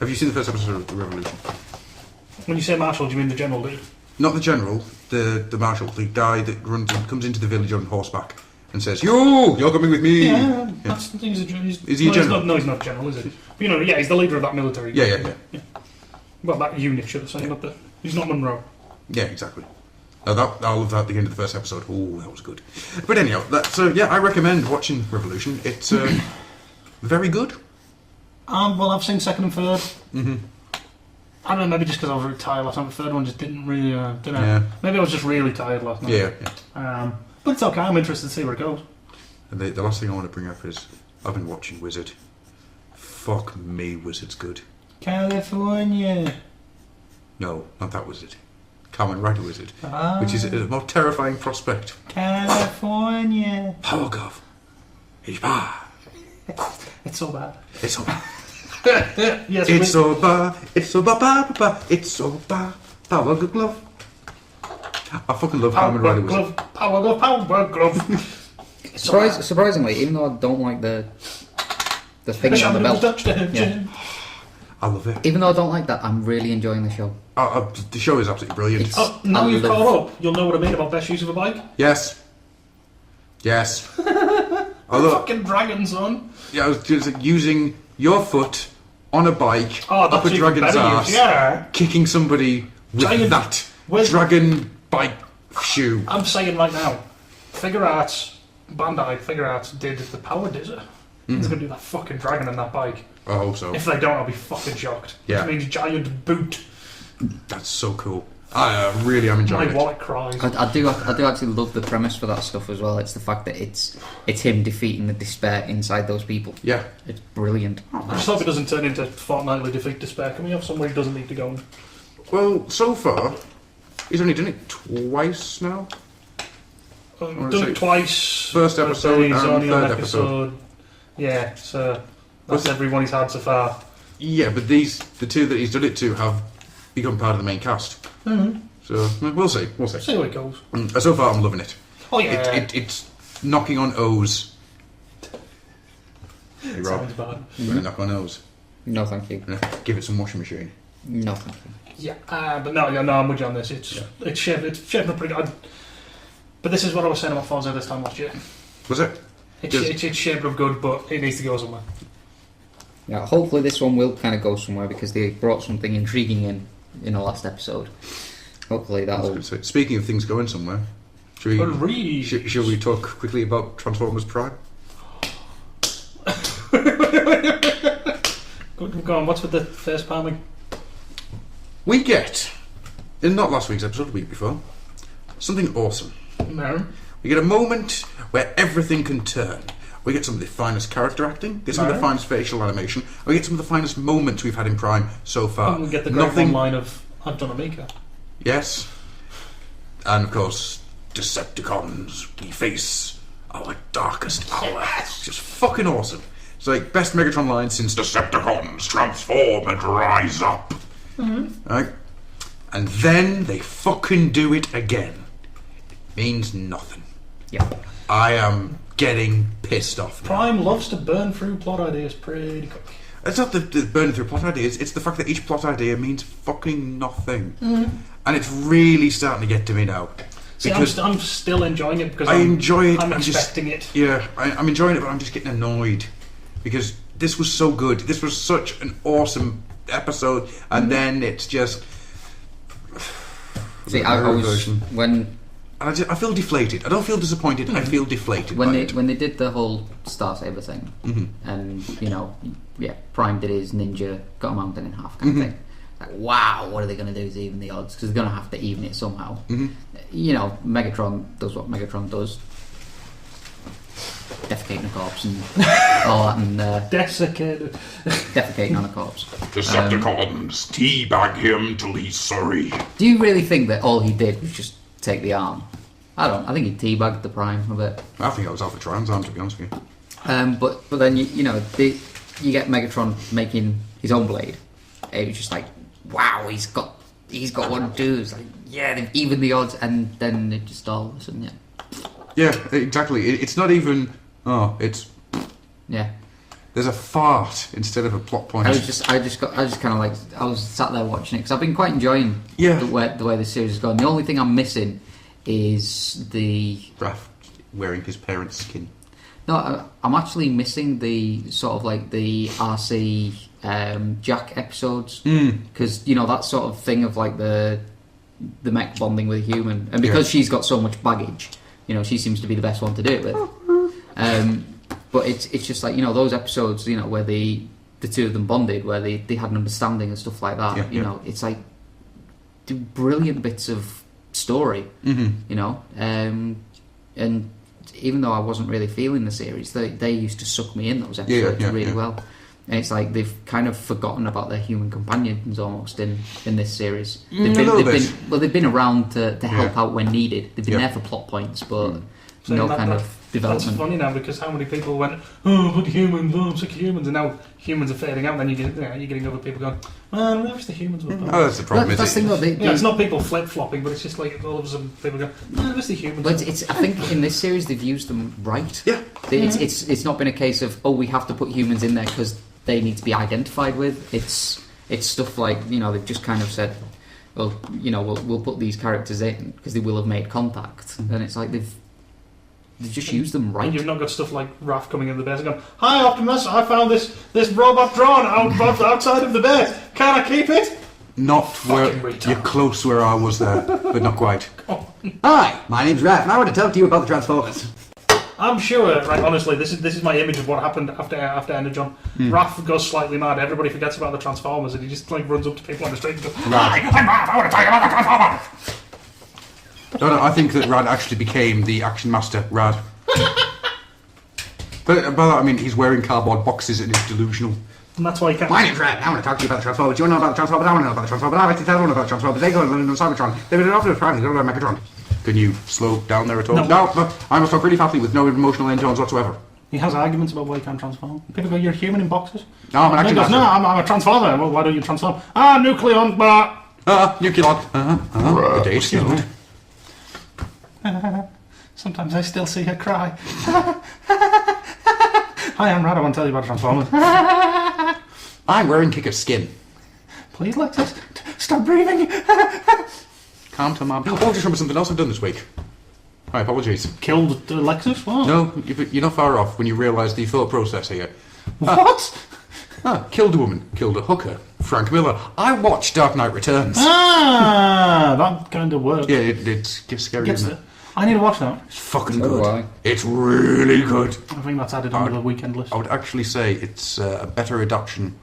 Have you seen the first episode of The Revolution? When you say Marshal, do you mean the general dude? Not the general, the Marshal, the guy that comes into the village on horseback and says, You're coming with me! Yeah. That's the thing. Is he a general? No, he's not general, is he? But, he's the leader of that military. Yeah. Well, that unit, should I say, he's not Monroe. Yeah, exactly. I love that at the end of the first episode. Oh, that was good. But anyhow, I recommend watching Revolution. It's very good. Well, I've seen second and third. I don't know, maybe just because I was really tired last night. The third one just didn't really, didn't Yeah. Maybe I was just really tired last night. Yeah. But it's okay, I'm interested to see where it goes. And the last thing I want to bring up is I've been watching Wizard. Fuck me, Wizard's good. California. No, not that Wizard. Kamen Rider Wizard, which is a more terrifying prospect. California. Power Gov. It's bad. It's so bad. It's so bad. Yes, It's so bad. It's so bad. It's so bad. Power Glove. I fucking love Kamen Rider Wizard. Power glove. Surprisingly, even though I don't like the thing on the belt, I love it. even though I don't like that, I'm really enjoying the show. The show is absolutely brilliant. Now you've caught up, you'll know what I mean about best use of a bike. Yes. Although, Fucking dragon, son. yeah, I was just using your foot on a bike up a even dragon's better ass, use, yeah. kicking somebody with Giant- that Where's- dragon bike shoe. I'm saying right now, Bandai Figure Arts did the Power Dizzer. He's going to do that fucking dragon on that bike. I hope so. If they don't, I'll be fucking shocked. Yeah. It means giant boot. That's so cool. I really am enjoying My it. wallet cries. I do actually love the premise for that stuff as well. It's the fact that it's him defeating the despair inside those people. Yeah. It's brilliant. I just hope it doesn't turn into fortnightly defeat despair. Can we have somewhere he doesn't need to go? Well, so far, he's only done it twice now. Done it twice. First episode he's and only on third episode. Yeah, so that's everyone he's had so far. Yeah, but the two that he's done it to have become part of the main cast. So we'll see. See where it goes. So far, I'm loving it. Oh yeah. It's knocking on O's. Hey Rob, Sounds bad. I'm gonna knock on O's. No, thank you. I'm gonna give it some washing machine. No, thank you. Yeah, but no, I'm with you on this. It's shaping up pretty good. But this is what I was saying about Forza this time last year. Was it? It's shaping up good, but it needs to go somewhere. Yeah, hopefully this one will kind of go somewhere because they brought something intriguing in the last episode. Hopefully that'll... Speaking of things going somewhere, shall we talk quickly about Transformers Prime? Go on, what's with the face palming? We get, in not last week's episode, the week before, something awesome. No. We get a moment where everything can turn. We get some of the finest character acting, get some of the finest facial animation, and we get some of the finest moments we've had in Prime so far. And we get the great one line of, I've done a Mika. Yes. And of course, Decepticons, we face our darkest hour. It's just fucking awesome. It's like, best Megatron line since Decepticons transform and rise up. Right? And then they fucking do it again. It means nothing. Yeah. I am getting pissed off now. Prime loves to burn through plot ideas pretty quick. It's not the burning through plot ideas, it's the fact that each plot idea means fucking nothing. And it's really starting to get to me now. See, I'm still enjoying it because I enjoy it. I'm expecting it. Yeah, I'm enjoying it, but I'm just getting annoyed. Because this was so good. This was such an awesome episode, and then it's just... See, I was... When... I feel deflated. I don't feel disappointed. I feel deflated. When they did the whole Star Saber thing, and Prime did his ninja, got a mountain in half kind of thing. Like, wow, what are they going to do to even the odds? Because they're going to have to even it somehow. Megatron does what Megatron does, defecating a corpse and all that, and defecating on a corpse. Decepticons teabag him till he's sorry. Do you really think that all he did was just take the arm? I don't. I think he teabagged the Prime a bit. I think it was Alpha Trion's arm, to be honest with you. But then you get Megatron making his own blade. It was just like, wow, he's got what to do. It's like, yeah, they've evened the odds, and then it just all of a sudden, Yeah, exactly. It's not even. Oh, it's. Yeah. There's a fart instead of a plot point. I just kind of like, I was sat there watching it because I've been quite enjoying the way the series has gone. The only thing I'm missing is the Raph wearing his parents' skin. No, I'm actually missing the sort of like the RC Jack episodes because that sort of thing of like the mech bonding with a human, and because she's got so much baggage, she seems to be the best one to do it with. But it's just like those episodes where the two of them bonded, where they had an understanding and stuff like that. It's like brilliant bits of story. And even though I wasn't really feeling the series, they used to suck me in those episodes really well. And it's like they've kind of forgotten about their human companions almost in this series. They've been around to help out when needed. They've been there for plot points, but no kind of development. That's funny now because how many people went, oh, but humans, I'm sick of humans, and now humans are fading out. And then you're getting other people going, man, I wish the humans were. Oh, that's the problem. That's the thing, though. It's not people flip flopping, but it's just like all of a sudden people go, I wish the humans. But I think in this series they've used them right. Yeah. It's not been a case of we have to put humans in there because they need to be identified with. It's stuff like they've just kind of said, well, we'll put these characters in because they will have made contact, and it's like they've just used them right. And you've not got stuff like Raph coming in the base and going, hi Optimus, I found this robot drone outside of the base. Can I keep it? Not where you're close where I was there, but not quite. Hi, my name's Raph, and I want to talk to you about the Transformers. I'm sure, right, honestly, this is my image of what happened after Energon. Raph goes slightly mad, everybody forgets about the Transformers, and he just runs up to people on the street and goes, hi, I'm Raph, I want to tell you about the Transformers! No, I think that Rad actually became the action master, Rad. But by that I mean he's wearing cardboard boxes and is delusional. And that's why he can't... My name's Raph, I want to talk to you about the Transformers. You want to know about the Transformers? I want to know about the Transformers. I like to tell everyone about the Transformers. They go on Cybertron. They've been offered Prime. They go on Megatron. Can you slow down there at all? No, I must talk really fastly with no emotional end-tones whatsoever. He has arguments about why he can't transform. People go, you're a human in boxes? No, I'm an action master. No, I'm a transformer. Well, why don't you transform? Nucleon, Nucleon. The day's still. Sometimes I still see her cry. Hi, I'm Rad. I want to tell you about Transformers. I'm wearing Kicker's skin. Please, Lexus, stop breathing. Calm down, Mom. Oh, just remember something else I've done this week. My apologies. Killed Lexus? What? No, you're not far off when you realise the thought process here. What? Killed a woman, killed a hooker. Frank Miller. I watched Dark Knight Returns. That kind of works. Yeah, it's scary, isn't it? I need to watch that. It's fucking good. It's really good. I think that's added onto the weekend list. I would actually say it's a better adaptation.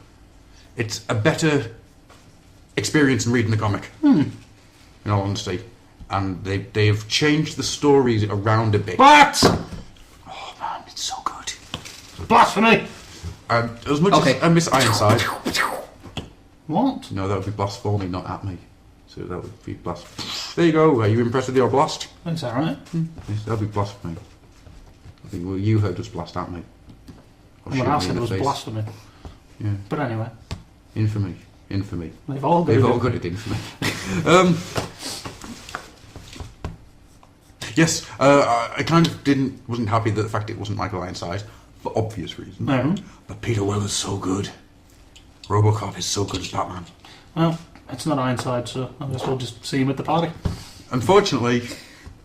It's a better experience than reading the comic. In all honesty. And they've changed the stories around a bit. But! Oh man, it's so good. Blasphemy! As much as I miss Ironside. What? No, that would be blasphemy, not at me. So that would be There you go. Are you impressed with your blast? That's alright. Yes, that would be blasphemy. I think you heard us blast at me. Or And shoot what I me said in the was face. blasphemy. Yeah. But anyway, Infamy. they've all got They've it. all got it infamy. Yes, I kind of wasn't happy that the fact it wasn't Michael Ironside, for obvious reasons. But Peter Weller is so good. RoboCop is so good as Batman. Well, it's not Ironside, so I guess we'll just see him at the party. Unfortunately,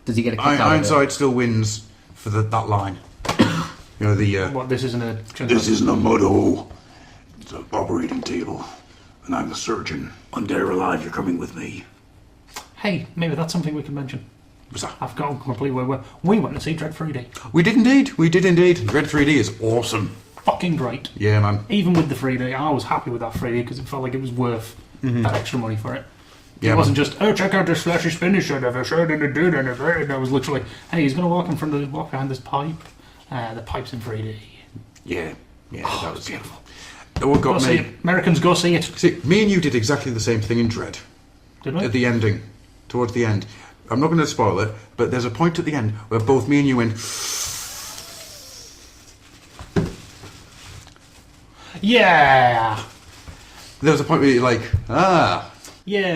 Does he get a kick out of it? Ironside still wins for that line. You know, the... What, this isn't a... This isn't a mud hole. It's an operating table. And I'm the surgeon. Undead or alive, you're coming with me. Hey, maybe that's something we can mention. What's that? I've gone completely where we went to see Dread 3D. We did indeed. Dread 3D is awesome. Fucking great. Yeah, man. Even with the 3D, I was happy with that 3D because it felt like it was worth that extra money for it. Yeah, It wasn't just, oh, check out this slashy spinach shot of a shirt and a dude and a bird. It was literally, hey, he's going to walk behind this pipe. The pipe's in 3D. Yeah, that was beautiful. What Go got see me... it. Americans, go see it. See, me and you did exactly the same thing in Dread. Did we? At the ending. Towards the end. I'm not going to spoil it, but there's a point at the end where both me and you went... Yeah. There was a point where you're like, Yeah,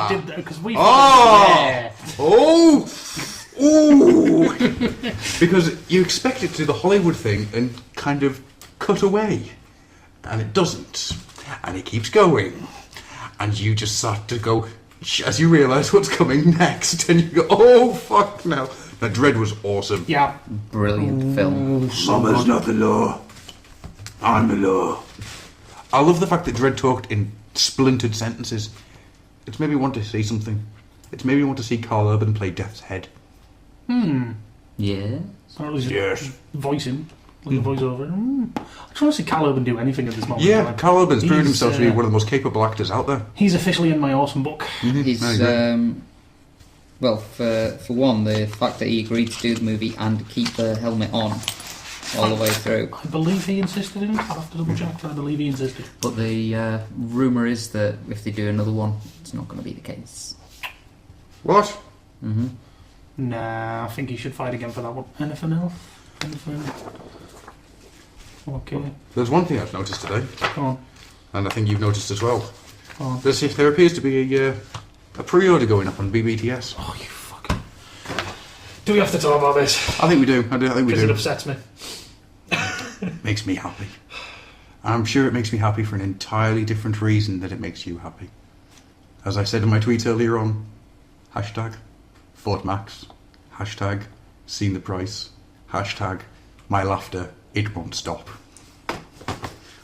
because it did, because we... Oh! Yeah. Oh! Ooh! Because you expect it to do the Hollywood thing and kind of cut away. And it doesn't. And it keeps going. And you just start to go, as you realise what's coming next. And you go, oh, fuck now. Now, Dread was awesome. Yeah. Brilliant film. Summer's not the law. I'm the law. I love the fact that Dread talked in splintered sentences. It's made me want to see something. It's made me want to see Carl Urban play Death's Head. Yeah. Or at least Yes. voice him. Like a voiceover. I just want to see Cal Urban do anything at this moment. in Yeah, time. Carl Urban's proven He's, himself to be one of the most capable actors out there. He's officially in my awesome book. He's I agree. well, for one, the fact that he agreed to do the movie and keep the helmet on all the way through. I believe he insisted in it. I'll have to double check, but I believe he insisted. But the rumour is that if they do another one, it's not going to be the case. What? Nah, I think he should fight again for that one. Anything else? Anything? Okay, There's one thing I've noticed today, come on. and I think you've noticed as well. Come on. There appears to be a pre-order going up on BBTS. Oh, you fucking... Do we have to talk about this? I think we do. I think we Because it do. upsets me. Makes me happy. I'm sure it makes me happy for an entirely different reason that it makes you happy. As I said in my tweet earlier on, hashtag Fort Max, hashtag seen the price, hashtag my laughter, it won't stop.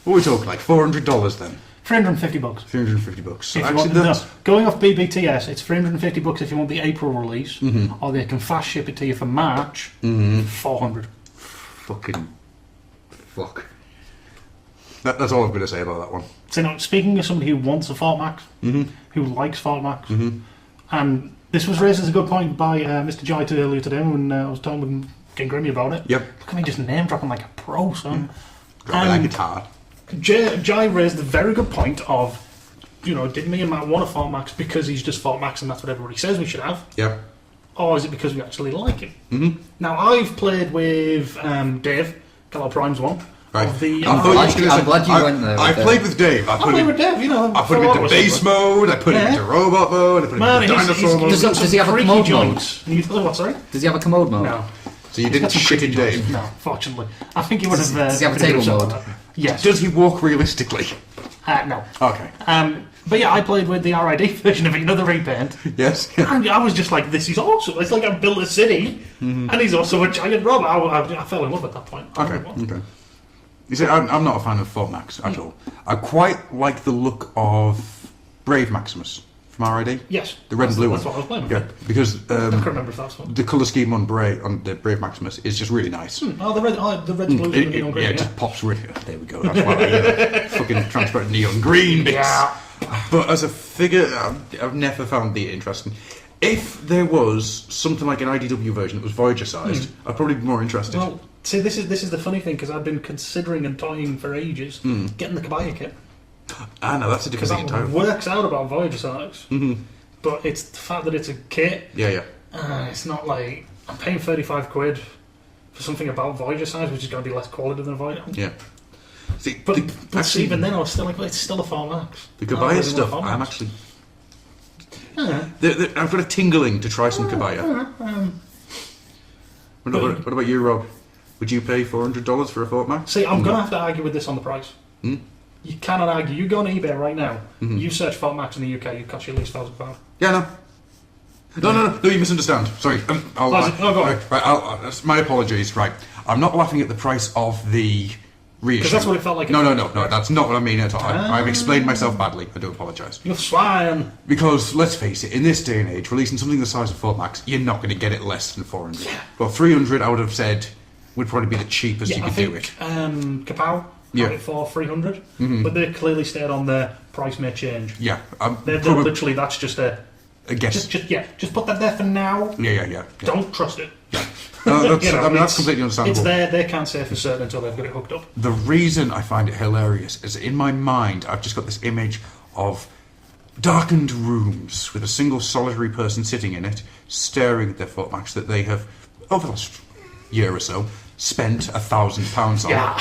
What are we talking, like $400 then? $350. $350. So If you actually, want, that's... no, going off BBTS, it's $350 if you want the April release, or they can fast ship it to you for March, $400. Fucking... Fuck. That's all I'm going to say about that one. So, now, speaking of somebody who wants a Fort Max, who likes Fort Max, and this was raised as a good point by Mr. Jai earlier today when I was talking with King Grimmy about it. Yep. Look at me just name dropping like a pro, son. Got that guitar. Jai raised the very good point of, did me and Matt want a Fort Max because he's just Fort Max and that's what everybody says we should have? Yep. Or is it because we actually like him? Now, I've played with Dave, Gallo Prime's one. Right. Of the, I thought you were gonna I'm say- glad you went there I with played with Dave. I played with Dave, I put him into base mode, I put him into robot mode, I put him Man, into dinosaur mode. Does he have a freaky commode joints. What, sorry? Does he have a commode mode? No. So you didn't shit in Dave. No, fortunately. I think he would have... Does he have a been table upset mode? about that. Yes. Does he walk realistically? No. Okay. But yeah, I played with the RID version of it, the repaint. Yes. And I was just like, this is awesome. It's like I've built a city, and he's also a giant robot. I fell in love at that point. Okay. You see, I'm not a fan of Fort Max at all. I quite like the look of Brave Maximus from RID. Yes. The red and blue one. That's what I was playing with. Yeah, because I can't remember if that's one. the colour scheme on the Brave Maximus is just really nice. Oh, the red, blues, and the neon green. It just pops right here. There we go. That's why fucking transparent neon green bits. Yeah. But as a figure, I've never found the interesting. If there was something like an IDW version that was Voyager sized, I'd probably be more interested. Well, see, this is the funny thing because I've been considering and toying for ages getting the Kabaya kit Ah, no, that's a different because thing that entirely. works out about Voyager size. But it's the fact that it's a kit. Yeah. It's not like I'm paying £35 for something about Voyager size, which is going to be less quality than Voyager. Yeah. See, But, actually, even then, I was still like, well, it's still a 4 Max. the I don't Kabaya really stuff, want a 4 I'm Max. actually... Yeah. I've got a tingling to try some Kabaya. What about you, Rob? Would you pay $400 for a Fort Max? See, I'm going to have to argue with this on the price. Hmm? You cannot argue. You go on eBay right now, you search Fort Max in the UK, it costs you at least £1,000. Yeah, no, you misunderstand. Sorry. Go on. Right, my apologies. Right, I'm not laughing at the price of the reissue. Because that's what it felt like. No, that's not what I mean at all. I've explained myself badly. I do apologise. You swine. Because, let's face it, in this day and age, releasing something the size of Fort Max, you're not going to get it less than 400. Well, 300, I would have said, would probably be the cheapest you could do it. Kapow got it for 300, but they clearly stayed on their price may change. Yeah. They're literally, that's just a guess. Just put that there for now. Yeah. Don't trust it. No, that's completely understandable. It's there, they can't say for certain until they've got it hooked up. The reason I find it hilarious is in my mind, I've just got this image of darkened rooms with a single solitary person sitting in it, staring at their Fort Max that they have, over the last year or so, spent £1,000 on. Yeah.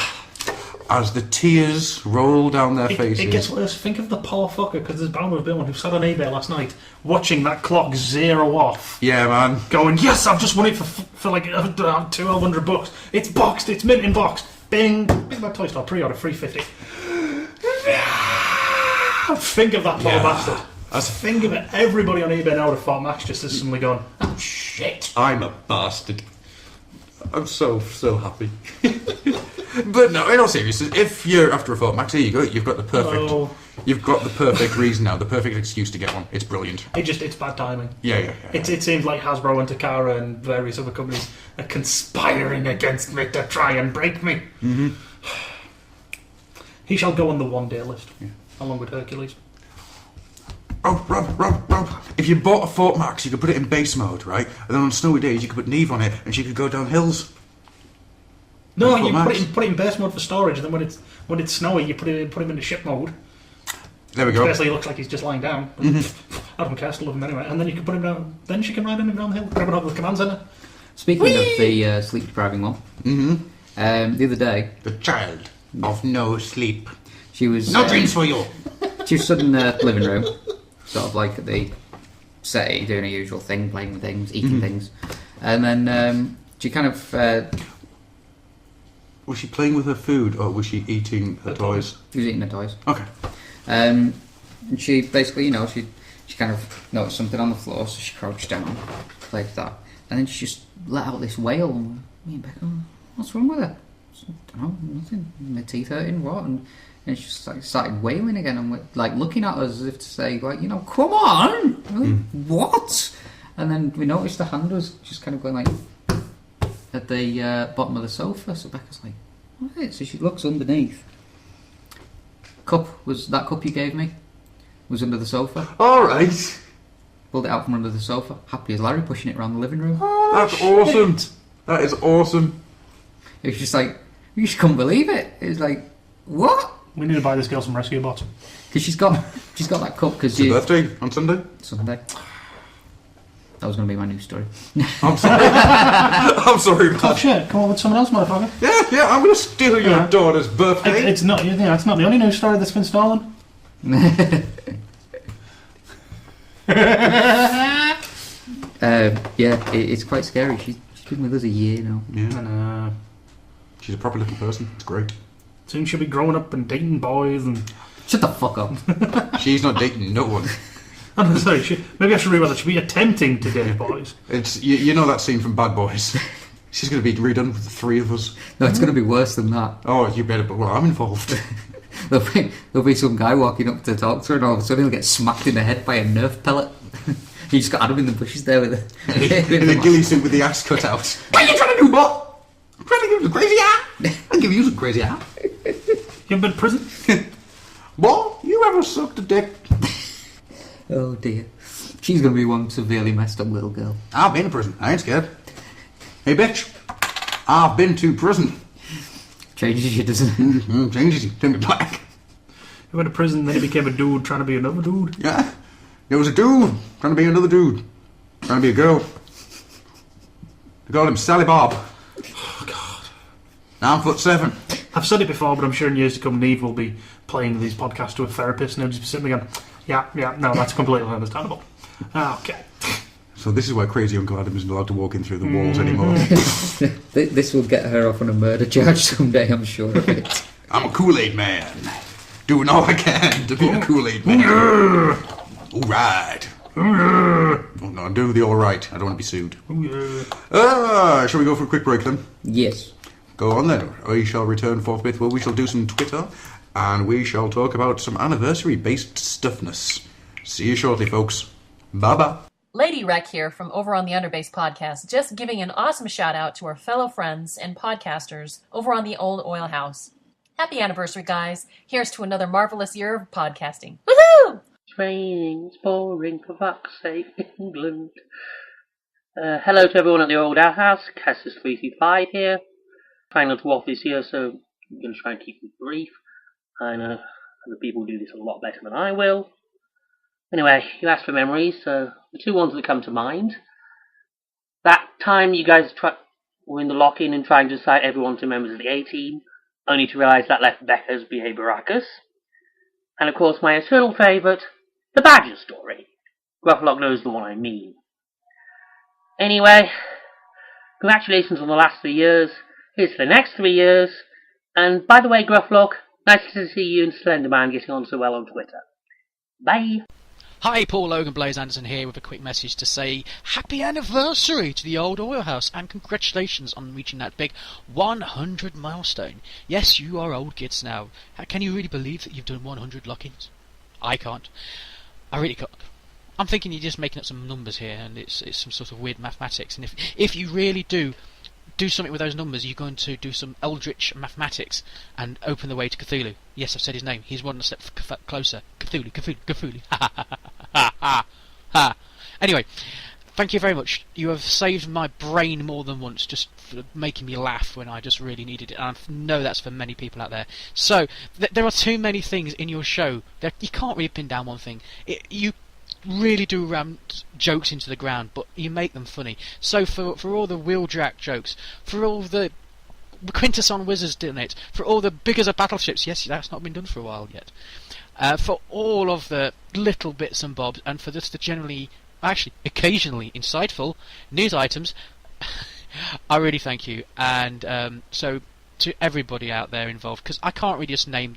As the tears roll down their faces. It gets worse. Think of the poor fucker, because there's bound to have been one who sat on eBay last night watching that clock zero off. Yeah, man. Going, yes, I've just won it for like $1,200. It's boxed, it's mint in box. Bing, Big Bad Toy Store pre-order $350. Think of that poor bastard. Think of it. Everybody on eBay now with a Fort Max just has suddenly gone, oh shit. I'm a bastard. I'm so happy. But no, in all seriousness, if you're after a Fort Max, here you go. You've got the perfect reason now, the perfect excuse to get one. It's brilliant. It's bad timing. Yeah. It seems like Hasbro and Takara and various other companies are conspiring against me to try and break me. Mm-hmm. He shall go on the one-day list, along with Hercules. Rob. If you bought a Fort Max, you could put it in base mode, right? And then on snowy days, you could put Neve on it, and she could go down hills. No, you put it in base mode for storage, and then when it's snowy, you put him into ship mode. There we go. Basically, he looks like he's just lying down. I don't care, still love him anyway. And then you can put him down. Then she can ride him down the hill, grab it up with the command centre. Speaking of the sleep depriving one, the other day, The child of no sleep. she was No dreams for you. she was stood in the living room, sort of like at the settee, doing her usual thing, playing with things, eating things, and then she kind of. Was she playing with her food, or was she eating her toys? She was eating her toys. Okay. And she basically, she kind of noticed something on the floor, so she crouched down, played with that, and then she just let out this wail. And me and Becca, what's wrong with her? I don't know, nothing. My teeth hurting, what? And she just like started wailing again, and like looking at us as if to say, like, come on, like, what? And then we noticed the hand was just kind of going like at the bottom of the sofa. So Becca's like, what is it? So she looks underneath. That cup you gave me was under the sofa. Alright. Pulled it out from under the sofa. Happy as Larry, pushing it around the living room. That's awesome. That is awesome. It was just like, you just couldn't believe it. It was like, what? We need to buy this girl some rescue bots. Because she's got that cup because It's your birthday on Sunday? Sunday. That was going to be my news story. I'm sorry. I'm sorry. Oh shit! Come on with someone else, motherfucker. Yeah. I'm going to steal your daughter's birthday. It's not the only news story that's been stolen. It's quite scary. She's been with us a year now. Yeah. And She's a proper little person. It's great. soon she'll be growing up and dating boys and. Shut the fuck up. She's not dating no one. I'm sorry. Maybe I should rewrite that. She'll be attempting to date boys. It's you know that scene from Bad Boys. She's going to be redone with the three of us. No, it's going to be worse than that. Oh, you better. Well, I'm involved. There'll be some guy walking up to talk to her, and all of a sudden he'll get smacked in the head by a Nerf pellet. He just got Adam in the bushes there with In a ghillie suit with the ass cut out. What are you trying to do, Bob? I'm trying to give you some crazy eye. I'll give you some crazy eye. You haven't been to prison? Bob, you ever sucked a dick? Oh dear. She's going to be one severely messed up little girl. I've been to prison. I ain't scared. Hey, bitch. I've been to prison. Changes you, doesn't it? Mm-hmm. Changes you. Turn me black. He went to prison, then he became a dude trying to be another dude. Yeah. There was a dude trying to be another dude. Trying to be a girl. They called him Sally Bob. Oh, God. 9'7". I've said it before, but I'm sure in years to come, Neve will be playing these podcasts to a therapist, and he'll just be sitting there going, yeah, no, that's completely understandable. Okay. So this is why crazy Uncle Adam isn't allowed to walk in through the walls anymore. This will get her off on a murder charge someday, I'm sure of it. I'm a Kool-Aid man. Doing all I can to be a Kool-Aid man. All right. Oh, no, I'm doing the all right. I don't want to be sued. Shall we go for a quick break then? Yes. Go on then. We shall return forthwith where we shall do some Twitter and we shall talk about some anniversary-based stuffness. See you shortly, folks. Bye-bye. Lady Rec here from over on the Underbase podcast, just giving an awesome shout out to our fellow friends and podcasters over on the old Oilhouse. Happy anniversary, guys. Here's to another marvelous year of podcasting. Woohoo! It's raining, it's pouring, for fuck's sake, England. Hello to everyone at the old Oilhouse. Cassis335 here. Trying not to waffle this year, so I'm going to try and keep it brief. I know other people do this a lot better than I will. Anyway, you asked for memories, so the two ones that come to mind. That time you guys were in the lock-in and trying to decide everyone to members of the A-team, only to realise that left Becca's behave baracus. And of course my eternal favourite, the Badger story. Gruffalock knows the one I mean. Anyway, congratulations on the last 3 years. Here's to the next 3 years. And by the way, Gruffalock, nice to see you and Slenderman getting on so well on Twitter. Bye. Hi, Paul Logan Blaze Anderson here with a quick message to say happy anniversary to the old Oilhouse and congratulations on reaching that big 100 milestone. Yes, you are old kids now. Can you really believe that you've done 100 lock-ins? I can't. I really can't. I'm thinking you're just making up some numbers here and it's some sort of weird mathematics, and if you really do something with those numbers, you're going to do some eldritch mathematics and open the way to Cthulhu. Yes, I've said his name. He's one step closer. Cthulhu, Cthulhu, Cthulhu. Ha ha ha ha ha ha. Anyway, thank you very much. You have saved my brain more than once, just for making me laugh when I just really needed it. And I know that's for many people out there. So, there are too many things in your show that you can't really pin down one thing. You really do ram jokes into the ground, but you make them funny. So for all the Wheeljack jokes, for all the Quintesson Wizards doing it, for all the Biggers of Battleships, yes, that's not been done for a while yet, for all of the little bits and bobs, and for just the generally, actually, occasionally insightful news items, I really thank you. And so to everybody out there involved, because I can't really just name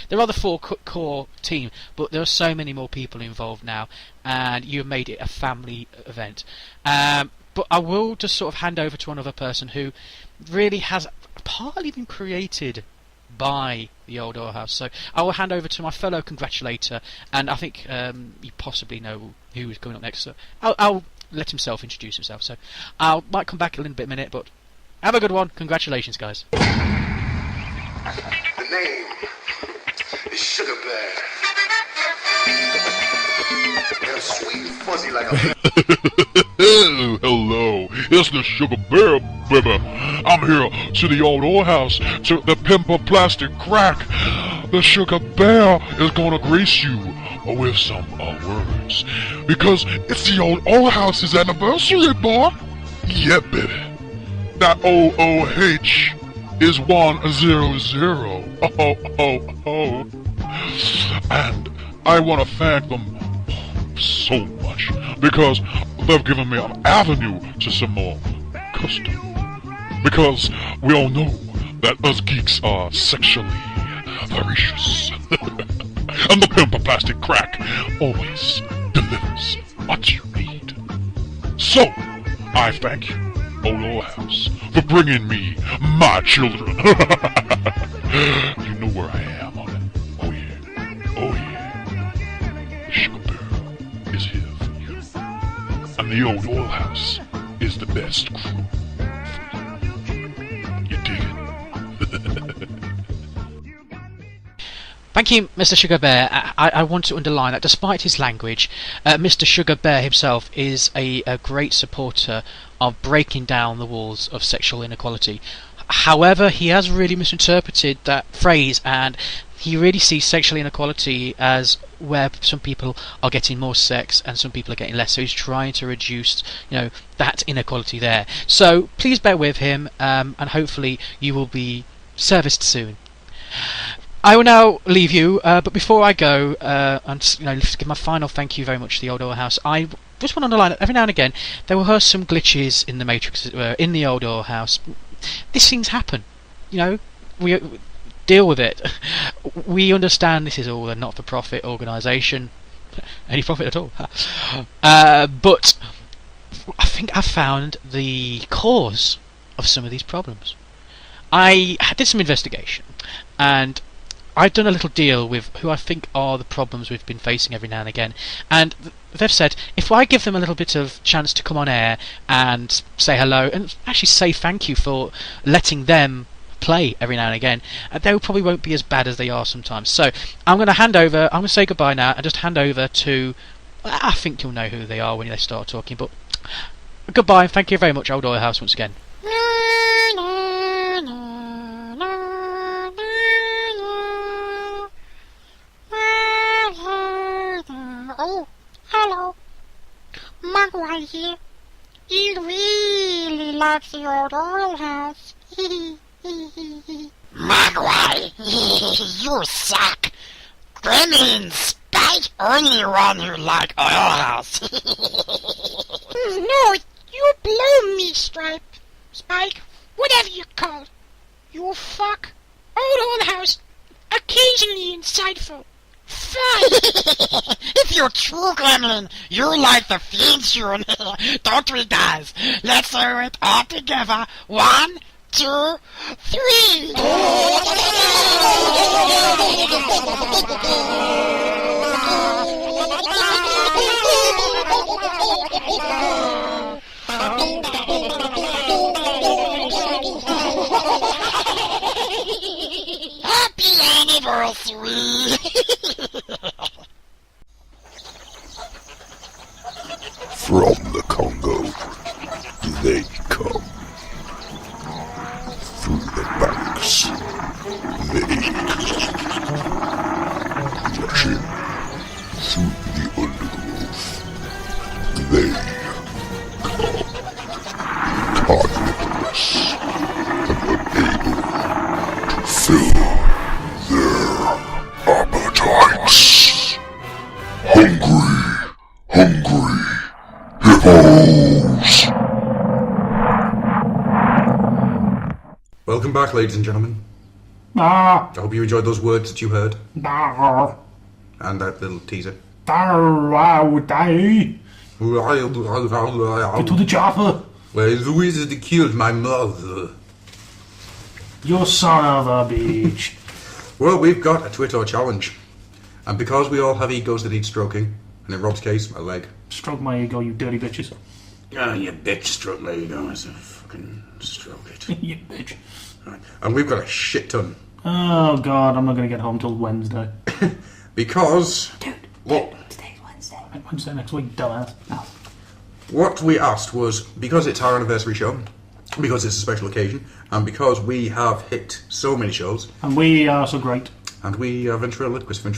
there are the 4 core team, but there are so many more people involved now, and you've made it a family event. But I will just sort of hand over to one other person who really has partly been created by the old Oilhouse. So I will hand over to my fellow congratulator, and I think you possibly know who is coming up next. So I'll let himself introduce himself. So I might come back in a little bit in a minute, but have a good one. Congratulations, guys. The name is Sugar Bear. They're sweet and fuzzy like a... Hello, it's the Sugar Bear, baby. I'm here to the old Oilhouse, to the Pimper Plastic Crack. The Sugar Bear is gonna grace you with some words, because it's the old Oilhouse's anniversary, boy. Yeah, baby. That OOH is 100. Oh. And I want to thank them so much, because they've given me an avenue to some more custom. Because we all know that us geeks are sexually voracious. And the Pimper Plastic Crack always delivers what you need. So, I thank you, old Oilhouse, for bringing me my children. You know where I am on it. Oh yeah. The Sugar Bear is here for you. And the old Oilhouse is the best crew. You dig it? Thank you, Mr. Sugar Bear. I want to underline that despite his language, Mr. Sugar Bear himself is a great supporter of breaking down the walls of sexual inequality. However, he has really misinterpreted that phrase, and he really sees sexual inequality as where some people are getting more sex and some people are getting less. So he's trying to reduce, that inequality there. So please bear with him, and hopefully you will be serviced soon. I will now leave you, but before I go, and just give my final thank you very much to the Old Oilhouse, I just want to underline that every now and again there were some glitches in the Matrix, in the Old Oilhouse. These things happen, we deal with it. We understand this is all a not-for-profit organisation, any profit at all. But I think I've found the cause of some of these problems. I did some investigation, and I've done a little deal with who I think are the problems we've been facing every now and again, and they've said if I give them a little bit of chance to come on air and say hello and actually say thank you for letting them play every now and again, they probably won't be as bad as they are sometimes. So I'm going to say goodbye now and just hand over to, I think you'll know who they are when they start talking, but goodbye and thank you very much, Old Oilhouse, once again. Oh, hello. Magwai here. He really likes the Old Oilhouse. Magwai, you suck. Gremlins, Spike, only one who like Oilhouse. No, you blow me, Spike, whatever you call it. You fuck. Old Oilhouse, occasionally insightful. Fine. If you're true gremlin, you like the fiends you're in here, don't we, guys? Let's do it all together. 1, 2, 3. Happy anniversary! From the Congo, they come. Through the banks, they rush in. Through the undergrowth, they come. Carnivorous and unable to fill their appetites. Hungry hippos! Welcome back, ladies and gentlemen. Ah. I hope you enjoyed those words that you heard. Ah. And that little teaser. Get to the chopper. Where the wizard that killed my mother. You son of a bitch. Well, we've got a Twitter challenge. And because we all have egos that need stroking, and in Rob's case, a leg. Stroke my ego, you dirty bitches. Oh, you bitch, stroke my ego. I said, fucking stroke it. You bitch. Right. And we've got a shit ton. Oh, God, I'm not going to get home till Wednesday. Because... Dude, what? Today's Wednesday. Wednesday next week, dumbass. Oh. What we asked was, because it's our anniversary show, because it's a special occasion, and because we have hit so many shows... And we are so great. And we are ventriloquists. We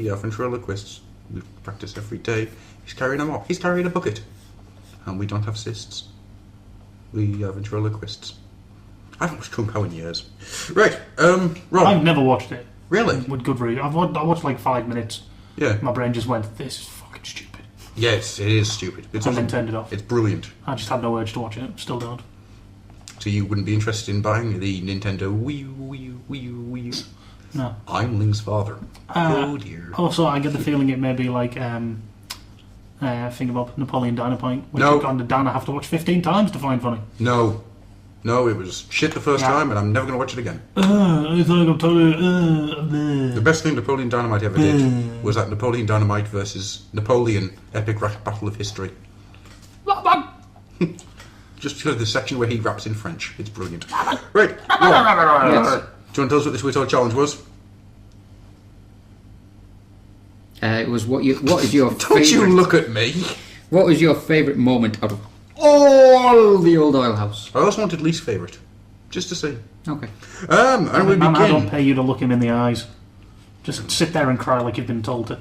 are ventriloquists. We practice every day. He's carrying a mop. He's carrying a bucket. And we don't have cysts. We are ventriloquists. I haven't watched Kung Pao in years. Right, Rob. I've never watched it. Really? With good reason. I watched like 5 minutes. Yeah. My brain just went, this is fucking stupid. Yes, it is stupid. And then turned it off. It's brilliant. I just had no urge to watch it. Still don't. So you wouldn't be interested in buying the Nintendo Wii U? No. I'm Link's father. Oh dear. Also, I get the feeling it may be like Thingamabob, Napoleon Dynamite, which No. I've gone to Dan I have to watch 15 times to find funny. No, it was shit the first time, and I'm never going to watch it again. I think I'm totally... The best thing Napoleon Dynamite ever did was that Napoleon Dynamite versus Napoleon Epic Rap Battle of History. Just because of the section where he raps in French. It's brilliant. Right. Yes. Do you want to tell us what this Twitter challenge was? It was what is your Don't you look at me. What was your favourite moment out of all the Old Oilhouse? I also wanted least favourite. Just to see. Okay. And we begin. I don't pay you to look him in the eyes. Just sit there and cry like you've been told to.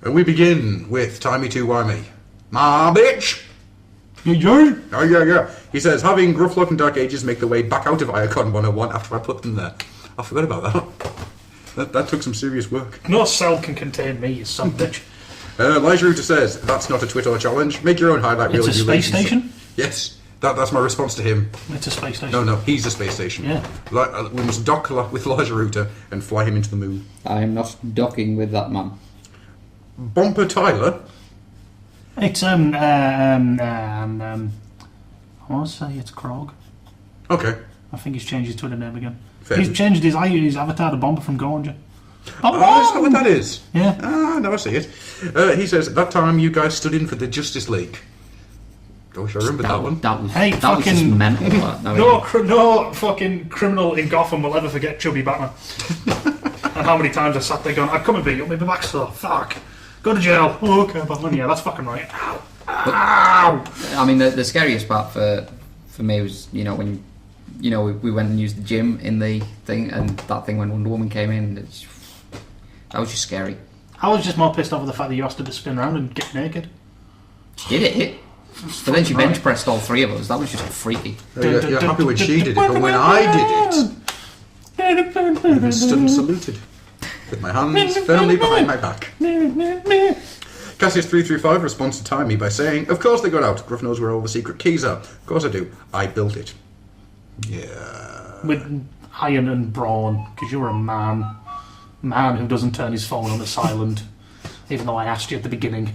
And we begin with Timey Too Wimey. Ma bitch! You? Oh, yeah. He says, having Grufflock and Dark Ages make their way back out of Iacon 101 after I put them there. I forgot about that. That took some serious work. No cell can contain me, you son of a bitch. Elijah Rooter says, that's not a Twitter challenge. Make your own highlight reel. It's a space station? Yes. That's my response to him. It's a space station. No, he's a space station. Yeah. We must dock with Elijah Rooter and fly him into the moon. I am not docking with that man. Bomber Tyler? It's, I want to say it's Krog. Okay. I think he's changed his Twitter name again. Fair. He's changed his avatar to Bomber from Gornger. Oh, is that what that is? Yeah. Ah, now I see it. He says, at that time you guys stood in for the Justice League. Gosh, I remember that one. That was fucking just mental. No fucking criminal in Gotham will ever forget Chubby Batman. And how many times I sat there going, I'd come and beat you up, my back's sore. Fuck. Go to jail. Oh, okay, Batman. Yeah, that's fucking right. Ow. Ow. I mean, the scariest part for me was, when we went and used the gym in the thing, and that thing when Wonder Woman came in. That was just scary. I was just more pissed off with the fact that you asked her to spin around and get naked. She did it. But then she bench pressed all three of us. That was just freaky. You're happy when she did it, but when I did it, I stood and saluted with my hands firmly behind my back. Cassius335 responds to time me by saying, of course they got out. Gruff knows where all the secret keys are. Of course I do. I built it. Yeah. With iron and brawn, because you're a man. Man who doesn't turn his phone on to silent, even though I asked you at the beginning.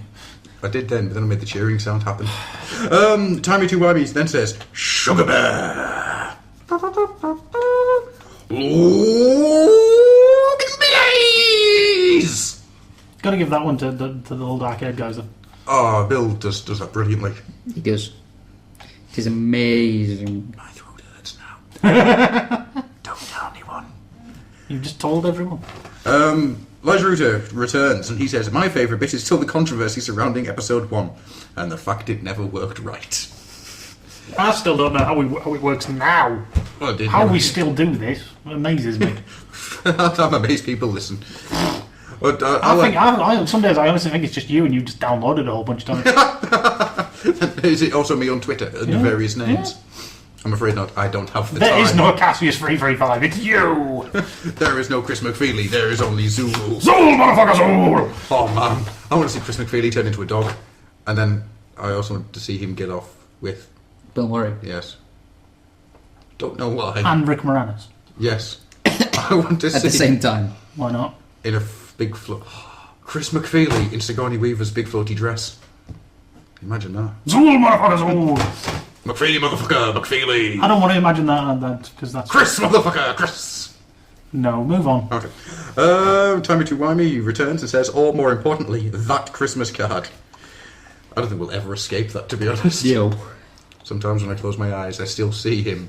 I did then, but then I made the cheering sound happen. Timey2Ybs then says, Sugar Bear! Blaze! Gotta give that one to the little arcade guys. Oh, Bill does that brilliantly. He does. It is amazing. My throat hurts now. Don't tell anyone. You've just told everyone. Elijah Rooter returns and he says, my favourite bit is still the controversy surrounding episode 1 and the fact it never worked right. I still don't know how it works now. Well, how we still do this amazes me. I'm amazed people listen. But, some days I honestly think it's just you and you just downloaded a whole bunch of times. Is it also me on Twitter under various names? Yeah. I'm afraid not. I don't have the time. There is no Cassius335. It's you. There is no Chris McFeely. There is only Zool. Zool, motherfucker, Zool! Oh man, I want to see Chris McFeely turn into a dog, and then I also want to see him get off with Bill Murray. Yes. Don't know why. And Rick Moranis. Yes. I want to see at the same time. Why not? In a big Chris McFeely in Sigourney Weaver's big floaty dress. Imagine that. Zool, motherfucker, Zool! McFeely, motherfucker, McFeely. I don't want to imagine that because that's Chris, motherfucker, Chris. No, move on. Okay. Timey2Ymey returns and says, or more importantly, that Christmas card. I don't think we'll ever escape that, to be honest. Yo. Sometimes when I close my eyes, I still see him.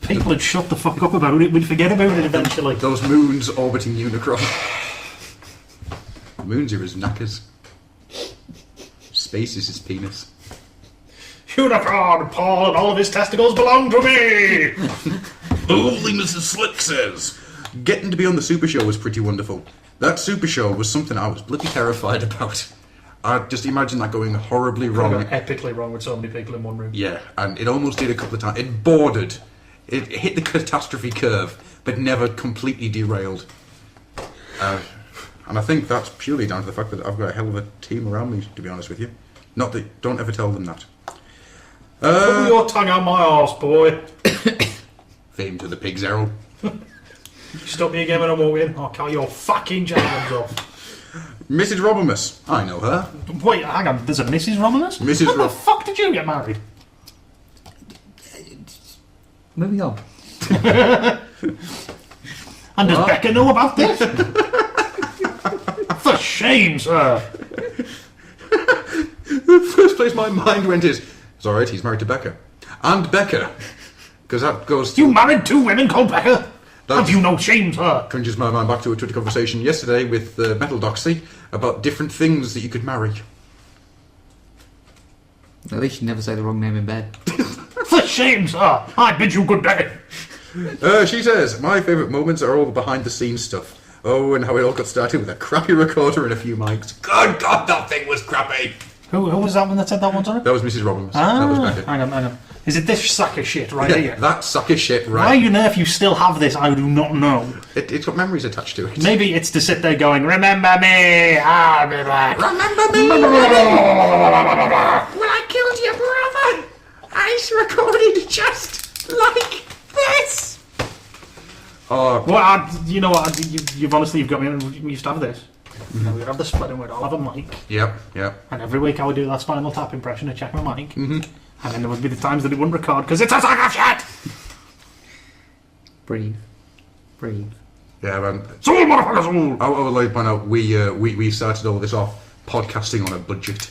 People would shut the fuck up about it. We'd forget about it eventually. Those moons orbiting Unicron. Moons are his knackers. Space is his penis. Unicron, Paul, and all of his testicles belong to me! Holy Mrs. Slick says, getting to be on the Super Show was pretty wonderful. That Super Show was something I was bloody terrified about. I just imagine that going horribly wrong. Epically wrong with so many people in one room. Yeah, and it almost did a couple of times. It bordered. It hit the catastrophe curve, but never completely derailed. And I think that's purely down to the fact that I've got a hell of a team around me, to be honest with you. Not that, don't ever tell them that. Put your tongue out my arse, boy. Fame to the pigs, Errol. Stop me again when I'm walking. I'll cut your fucking jams off. Mrs. Robimus. I know her. Wait, hang on. There's a Mrs. Robimus? When the fuck did you get married? Moving on. And does Becca know about this? For shame, sir. The first place my mind went is, it's alright, he's married to Becca. And Becca. Because that goes to... You married 2 women called Becca? Have you no shame, sir? Conjures my mind back to a Twitter conversation yesterday with Metal Doxy about different things that you could marry. At least you never say the wrong name in bed. For shame, sir. I bid you good day. She says, my favourite moments are all the behind-the-scenes stuff. Oh, and how it all got started with a crappy recorder and a few mics. Good God, that thing was crappy. Who was that one that said that one, sorry? That was Mrs. Robbins. Ah, That was Becca. hang on. Is it this sack of shit right Yeah, here? that sack of shit right. Why on earth you still have this, I do not know. It's got memories attached to it. Maybe it's to sit there going, remember me, I'll be back. Remember me? When I killed your brother, I recorded just like this. Oh, Well, you know what? You've honestly, you've got me. We used to have this. You know, we'd have the splitting, we'd all have a mic. Yep. And every week I would do that Spinal Tap impression and check my mic. Mm-hmm. And then there would be the times that it wouldn't record because it's a sack of shit! Breathe. Yeah, man. Soul, motherfucker, soul! I would like to point out we started all this off podcasting on a budget.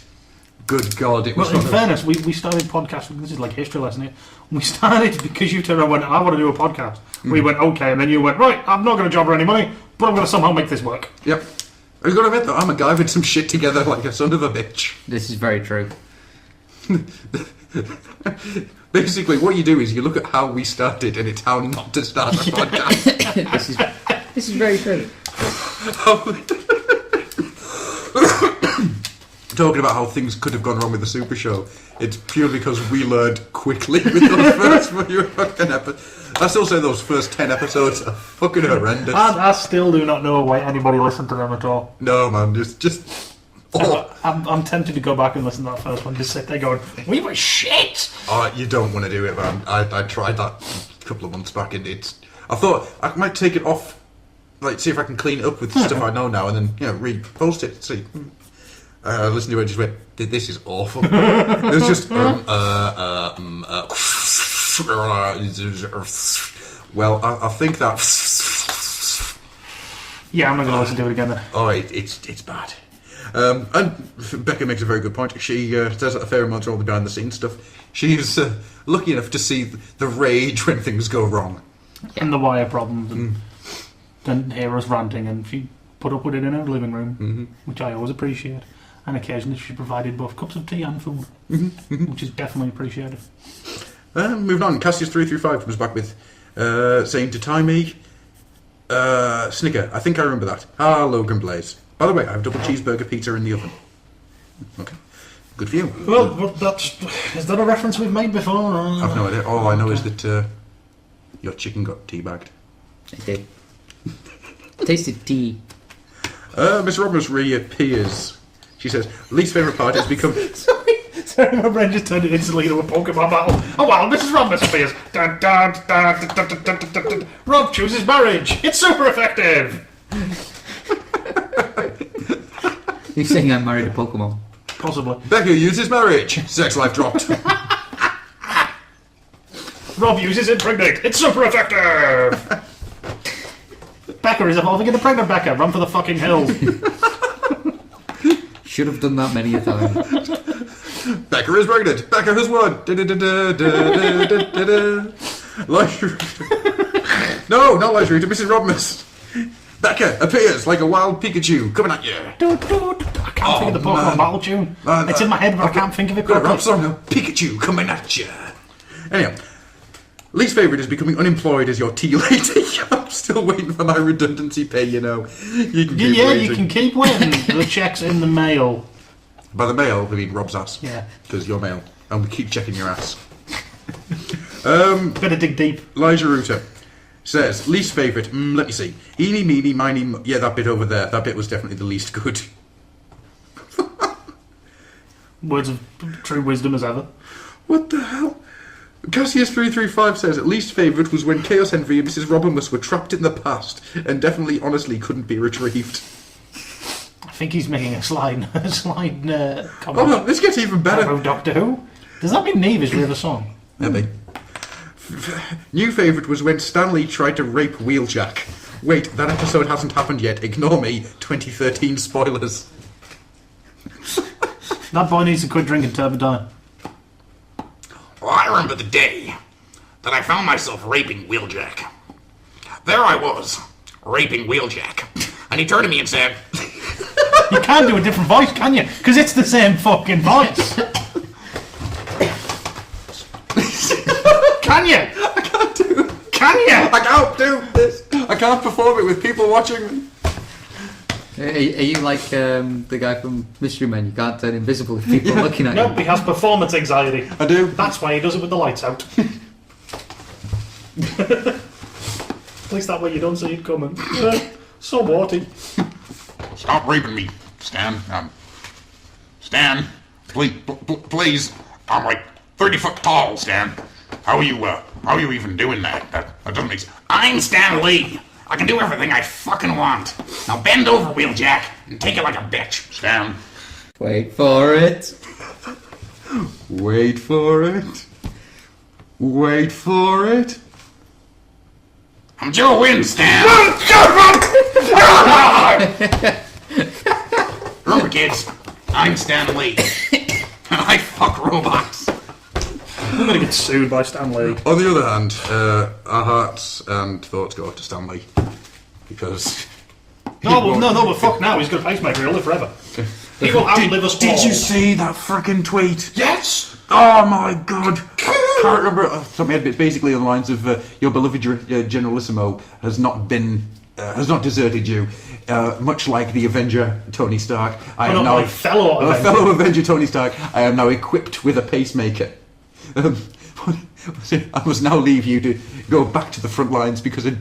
Good God, it was. Well, in fairness, we started podcasting. This is like history lesson here. We started because you turned around and went, I want to do a podcast. We went, okay, and then you went, right, I'm not going to job her any money, but I'm going to somehow make this work. Yep. I've got to admit though, I'm a guy with some shit together like a son of a bitch. This is very true. Basically, what you do is you look at how we started, and it's how not to start a podcast. This is very true. Talking about how things could have gone wrong with the Super Show, it's purely because we learned quickly with those first few fucking episodes. I still say those first 10 episodes are fucking horrendous. I still do not know why anybody listened to them at all. No, man, just. Oh. I'm tempted to go back and listen to that first one. Just sit there going, we were shit! Oh, you don't want to do it, man. I tried that a couple of months back, and I thought I might take it off, like see if I can clean it up with stuff I know now, and then repost it. See, I listened to it and just went, "This is awful." It was just well, I think that. Yeah, I'm not going to listen to it again then. Oh, it's bad. And Becca makes a very good point. She says a fair amount of all the behind the scenes stuff. She's lucky enough to see the rage when things go wrong. And the wire problems and hear us ranting, and she put up with it in her living room, which I always appreciate. And occasionally she provided both cups of tea and food, which is definitely appreciated. Moving on, Cassius335 comes back with saying to tie me Snicker. I think I remember that. Logan Blaze. By the way, I have double cheeseburger pizza in the oven. Okay. Good for you. Well, is that a reference we've made before? Or? I've no idea. All I know is that your chicken got teabagged. It did. Tasted tea. Miss Roberts reappears. She says, least favourite part has become... Sorry, my brain just turned it instantly into a Pokemon battle. Oh wow, Mrs. Roberts appears. Dun, dun, dun, dun, dun, dun, dun, dun, dun. Rob chooses marriage. It's super effective. You're saying I'm married to Pokemon? Possibly. Becca uses marriage. Sex life dropped. Rob uses impregnate. It's super effective. Becca is evolving into pregnant Becca. Run for the fucking hills. Should have done that many a time. Becca is pregnant. Becca has won. No, not Light Reader. Mrs. Robmus. Becca appears like a wild Pikachu coming at you. I can't think of the Pokemon battle tune. It's in my head, but I can't think of it properly. Rap song of Pikachu coming at you. Anyhow, least favourite is becoming unemployed as your tea lady. I'm still waiting for my redundancy pay, you know. You can keep waiting. You can keep waiting. The check's in the mail. By the mail, I mean Rob's ass. Yeah. Because you're male. And we keep checking your ass. Better dig deep. Elijah Rooter says, least favourite, let me see. Eeny, meeny, miny, yeah, that bit over there. That bit was definitely the least good. Words of true wisdom as ever. What the hell? Cassius335 says, least favourite was when Chaos Envy and Mrs. Robimus were trapped in the past and definitely, honestly, couldn't be retrieved. I think he's making a slide comment. Oh no, this gets even better. About Doctor Who? Does that mean Neve is really the song? Maybe. New favourite was when Stanley tried to rape Wheeljack. Wait, that episode hasn't happened yet. Ignore me. 2013 spoilers. That boy needs to quit drinking Turbidine. Well, I remember the day that I found myself raping Wheeljack. There I was, raping Wheeljack. And he turned to me and said... You can't do a different voice, can you? Because it's the same fucking voice. Can you? I can't do it. Can you? I can't do this. I can't perform it with people watching me. Are you like the guy from Mystery Men? You can't turn invisible if people are looking at you. Nope, he has performance anxiety. I do. That's why he does it with the lights out. At least that way you don't see it coming. So warty. Stop raping me, Stan. Stan, please. I'm like 30 foot tall, Stan. How are you even doing that? That doesn't make sense. I'm Stan Lee. I can do everything I fucking want. Now bend over, Wheeljack, and take it like a bitch, Stan. Wait for it. Wait for it. Wait for it. I'm Joe Wynn, Stan. Remember, kids, I'm Stan Lee. And I fuck robots. I'm gonna get sued by Stan Lee. On the other hand, our hearts and thoughts go to Stan Lee. Because... No, but fuck now, he's got a pacemaker, he'll live forever. He will outlive us all. Did you see that frickin' tweet? Yes! Oh my god! Can't remember. It's basically on the lines of your beloved Generalissimo has not deserted you. Much like the Avenger Tony Stark, I am now my fellow Avenger Tony Stark. I am now equipped with a pacemaker. I must now leave you to go back to the front lines because an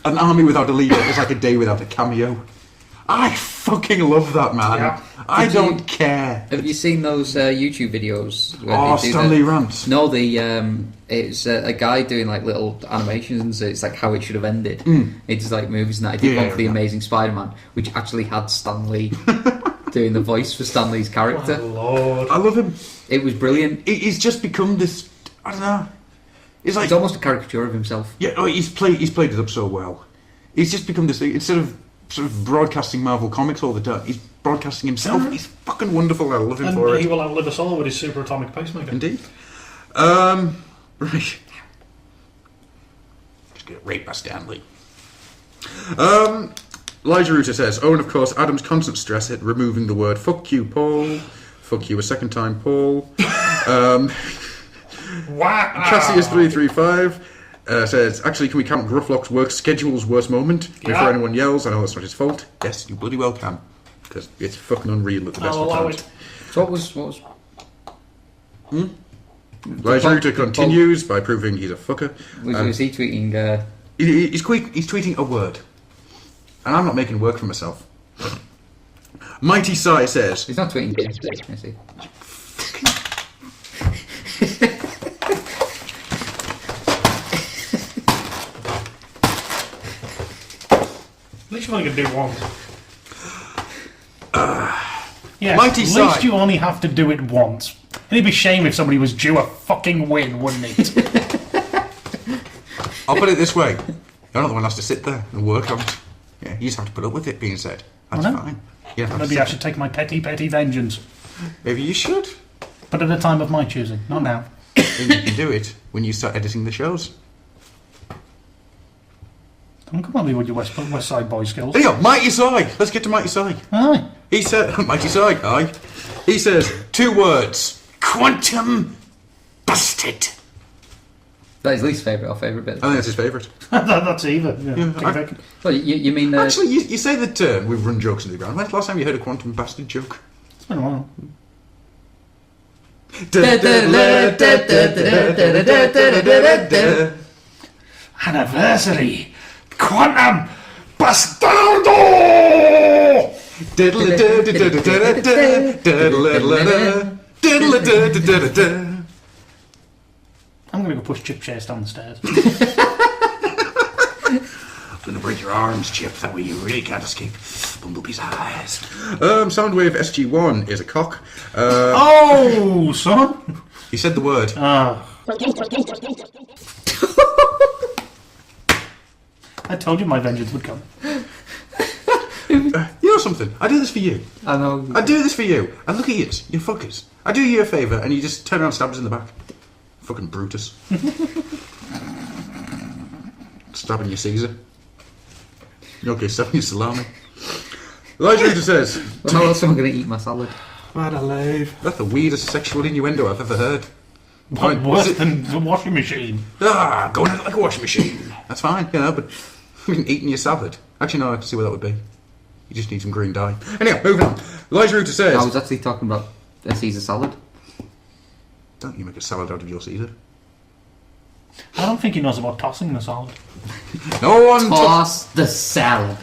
army without a leader is like a day without a cameo. I fucking love that, man. Yeah. I don't care. Have you seen those YouTube videos? Oh, Stanley rants. No, it's a guy doing like little animations. It's like how it should have ended. It's like movies and that. He did one for the Amazing Spider-Man, which actually had Stan Lee doing the voice for Stan Lee's character. Oh, Lord. I love him. It was brilliant. He's just become this. I don't know. It's almost a caricature of himself. Yeah, he's played it up so well. He's just become this thing. Instead of sort of broadcasting Marvel Comics all the time, he's broadcasting himself. Mm-hmm. He's fucking wonderful. I love him And for it. he will outlive us all with his super atomic pacemaker. Indeed. Right. Just get raped by Stan Lee. Elijah Rooter says, and of course, Adam's constant stress at removing the word "fuck you, Paul." Fuck you a second time, Paul. Wow. Cassius335 says, actually, can we count Grufflock's work schedule's worst moment? Before anyone yells, I know that's not his fault. Yes, you bloody well can. Because it's fucking unreal at the best I'll of allow times. it. So what was? Elijah Rooter continues by proving he's a fucker. Was he tweeting? He's tweeting a word. And I'm not making work for myself. Mighty Sai says... He's not tweeting, is he? At least you only can do one. Yes, Mighty at Sai. least you only have to do it once. It'd be a shame if somebody was due a fucking win, wouldn't it? I'll put it this way. You're not the one who has to sit there and work on it. Yeah, you just have to put up with it being said. That's fine. Yeah, Maybe I should take my petty vengeance. Maybe you should. But at a time of my choosing, not now. Then you can do it when you start editing the shows. Don't come on me with your West Side Boy skills. There you go, Mighty Sai. Let's get to Mighty Sai. Aye. He said, Mighty Sai, aye. He says, 2 words. Quantum busted. That's his least favourite or favourite bit. I think that's his favourite. That's even. Yeah. Well, you mean... Actually, you say that we've run jokes into the ground. When's the last time you heard a quantum bastard joke? It's been a while. Anniversary! Quantum Bastardo! I'm gonna go push Chip Chase down the stairs. I'm gonna break your arms, Chip. That way you really can't escape Bumblebee's eyes. Soundwave SG1 is a cock. Oh, son! He said the word. I told you my vengeance would come. You know something? I do this for you. I know. I do this for you. And look at you fuckers. I do you a favour and you just turn around and stab us in the back. Fucking Brutus. Stabbing your Caesar. Okay, stabbing your salami. Elijah Reader says... Well, how else am I going to eat my salad? What a leave. That's the weirdest sexual innuendo I've ever heard. What, worse than the washing machine? Going out like a washing machine. That's fine, but eating your salad. Actually, no, I can see what that would be. You just need some green dye. Anyway, moving on. Elijah Rooter says... I was actually talking about a Caesar salad. Don't you make a salad out of your Caesar? I don't think he knows about tossing the salad. No one... Toss the salad.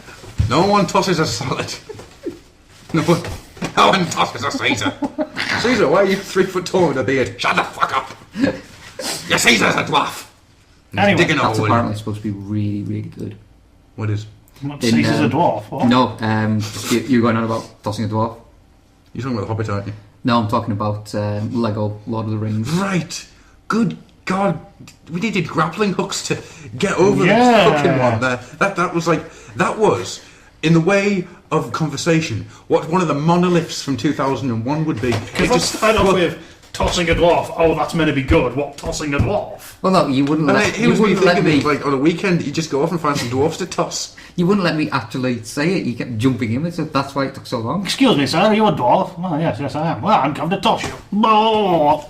No one tosses a salad. No one tosses a Caesar. Caesar, why are you 3 foot tall with a beard? Shut the fuck up. Your Caesar's a dwarf. Anyway, digging a That's hole. apparently supposed to be really, really good. What is? Caesar's a dwarf. What? No, just you going on about tossing a dwarf? You're talking about the Hobbit, aren't you? No, I'm talking about Lego Lord of the Rings. Right. Good God. We needed grappling hooks to get over Yeah. the fucking one there. That was like... That was, in the way of conversation, what one of the monoliths from 2001 would be. Because let's start off with tossing a dwarf. Oh, that's meant to be good. What, tossing a dwarf? Well, no, you wouldn't And let, he you was me wouldn't let thinking, me. like, on a weekend, you just go off and find some dwarfs to toss. You wouldn't let me actually say it. You kept jumping in with it. That's why it took so long. Excuse me, sir, are you a dwarf? Well, yes, I am. Well, I'm come to toss you. Oh.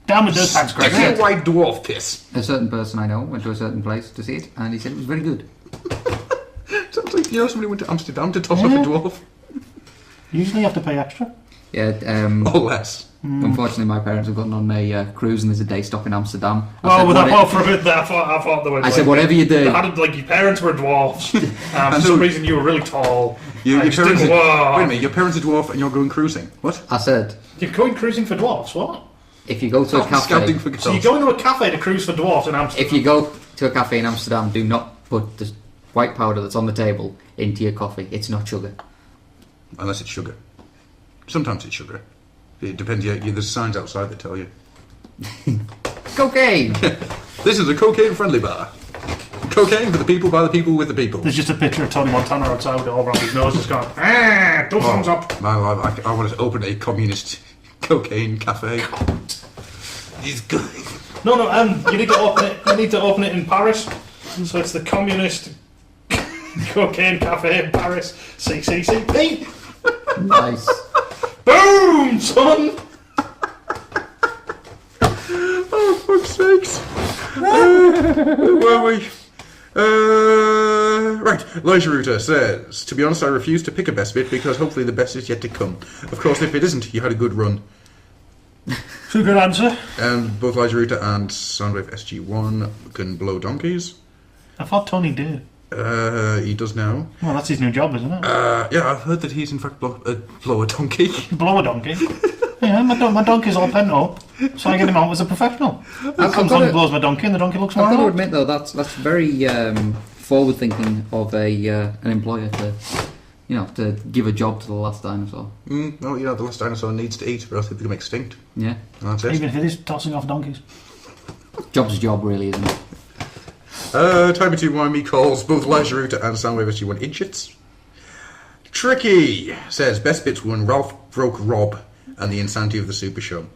Down with those hands, Sticky Greg. white dwarf piss. A certain person I know went to a certain place to see it, and he said it was very good. Sounds like, somebody went to Amsterdam to toss off a dwarf. Usually you have to pay extra. Yeah. Or less. Unfortunately, my parents have gotten on a cruise, and there's a day stop in Amsterdam. Oh, with that part for a bit there, I thought they were. I said, whatever you do. They had, like, your parents were dwarfs. For some reason, you were really tall. Your I just parents didn't- are, wait a minute, your parents are dwarf and you're going cruising. What? I said, You're going cruising for dwarfs, what? if you go to a Scouting cafe, for girls. So you go into a cafe to cruise for dwarfs in Amsterdam? if you go to a cafe in Amsterdam, do not put the white powder that's on the table into your coffee. It's not sugar. Unless it's sugar. Sometimes it's sugar. It depends. There's signs outside that tell you. Cocaine. This is a cocaine-friendly bar. Cocaine for the people, by the people, with the people. There's just a picture of Tony Montana outside with it all around his nose, just going, two thumbs up. Man alive, I want to open a communist cocaine cafe. He's good. No, you need to open it. You need to open it in Paris. So it's the communist cocaine cafe in Paris. CCCP. Nice. Boom, son. Oh, fuck's sakes. Where were we? Right. Elijah Rooter says, to be honest, I refuse to pick a best bit because hopefully the best is yet to come. Of course, if it isn't, you had a good run. It's a good answer. And both Elijah Rooter and Soundwave SG1 can blow donkeys. I thought Tony did. He does now. Well, that's his new job, isn't it? Yeah, I've heard that he's in fact blow a donkey. Blow a donkey. Yeah, my donkey's all pent up, so I get him out as a professional. He comes on and blows my donkey, and the donkey looks I've got to normal. admit though, that's very forward-thinking of an employer to, to give a job to the last dinosaur. No, the last dinosaur needs to eat, or else he'll become extinct. Yeah. And that's it. Even if it is tossing off donkeys. Job's a job, really, isn't it? Time to why me calls both Elijah Rooter and Soundwave SG1 idiots. Tricky says best bits were when Ralph broke Rob and the insanity of the Super Show.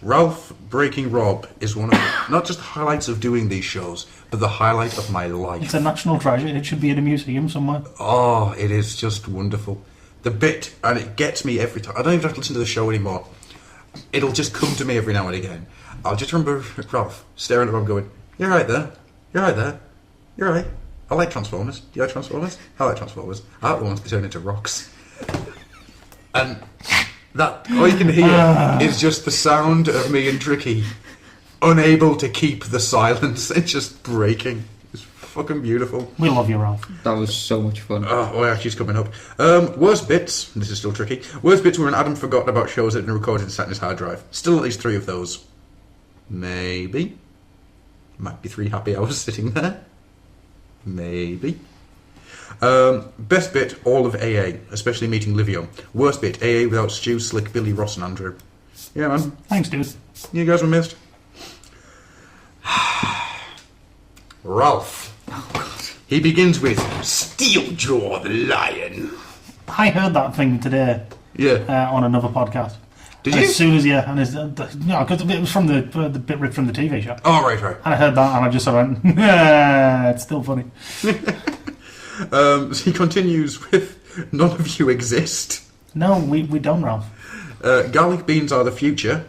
Ralph breaking Rob is one of not just the highlights of doing these shows, but the highlight of my life. It's a national treasure. It should be in a museum somewhere. Oh, it is just wonderful. The bit, and it gets me every time. I don't even have to listen to the show anymore. It'll just come to me every now and again. I'll just remember Ralph staring at Rob going, "You're right there. You're right there. You're right. I like Transformers. Do you like Transformers? I like Transformers. I like the ones that turn into rocks." And that, all you can hear is just the sound of me and Tricky unable to keep the silence. It's just breaking. It's fucking beautiful. We love you, Ralph. That was so much fun. Oh, yeah, she's coming up. Worst bits, this is still tricky. Worst bits were when Adam forgot about shows that had been recorded and sat in his hard drive. Still at least 3 of those. Maybe. Might be 3 happy hours sitting there. Maybe. Best bit, all of AA, especially meeting Livio. Worst bit, AA without Stu, Slick, Billy, Ross and Andrew. Yeah, man. Thanks, dude. You guys were missed. Ralph. Oh, God. He begins with Steeljaw the Lion. I heard that thing today Yeah. on another podcast. Did As you? soon as, because it was from the bit ripped from the TV show. Oh, right. And I heard that and I just sort of went, it's still funny. So he continues with none of you exist. No, we don't, Ralph. Garlic beans are the future.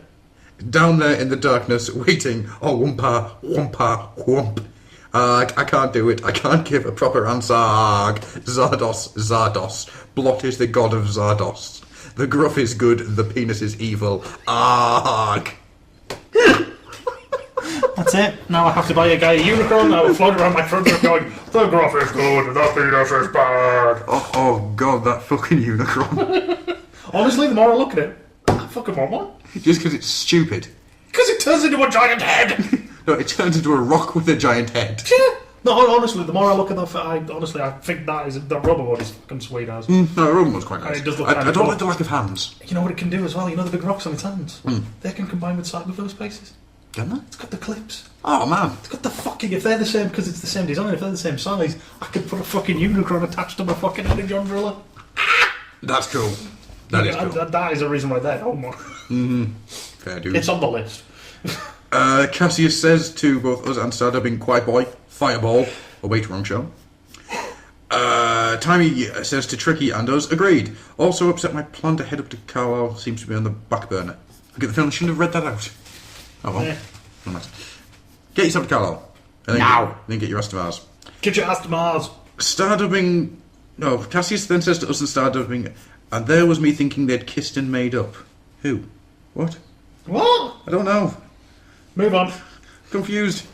Down there in the darkness, waiting. Oh, whoompa, whoompa, whoomp. I can't do it. I can't give a proper answer. Arg. Zardos. Blot is the god of Zardos. The gruff is good, the penis is evil. Arg. That's it. Now I have to buy a guy a unicorn. I will float around my front door going, the gruff is good, the penis is bad. Oh god, that fucking unicorn. Honestly, the more I look at it, I fucking want one. Just because it's stupid. Because it turns into a giant head. No, it turns into a rock with a giant head. Yeah. No, honestly, the more I look at that, I think that is the rubber one is fucking sweet as. No, the rubber one's quite nice. It does look I don't like the lack of hands. You know what it can do as well? You know the big rocks on its hands? They can combine with Cyberverse bases. Can they? It's got the clips. Oh, man. It's got the fucking... If they're the same, because it's the same design, if they're the same size, I could put a fucking unicorn attached to my fucking energy umbrella. That's cool. That is cool. That is a reason why they're home more. Fair dude. It's on the list. Cassius says to both us and Stardubbing, Quiet Boy, Fireball. Oh, wait, wrong show. Timey says to Tricky and us, agreed. Also upset my plan to head up to Carlisle seems to be on the back burner. I get the feeling I shouldn't have read that out. Oh well. Yeah. No matter. Get yourself to Carlisle. And then get your ass to Mars. Get your ass to Mars. Stardubbing... No, Cassius then says to us and Stardubbing, and there was me thinking they'd kissed and made up. Who? What? What? I don't know. Move on. Confused.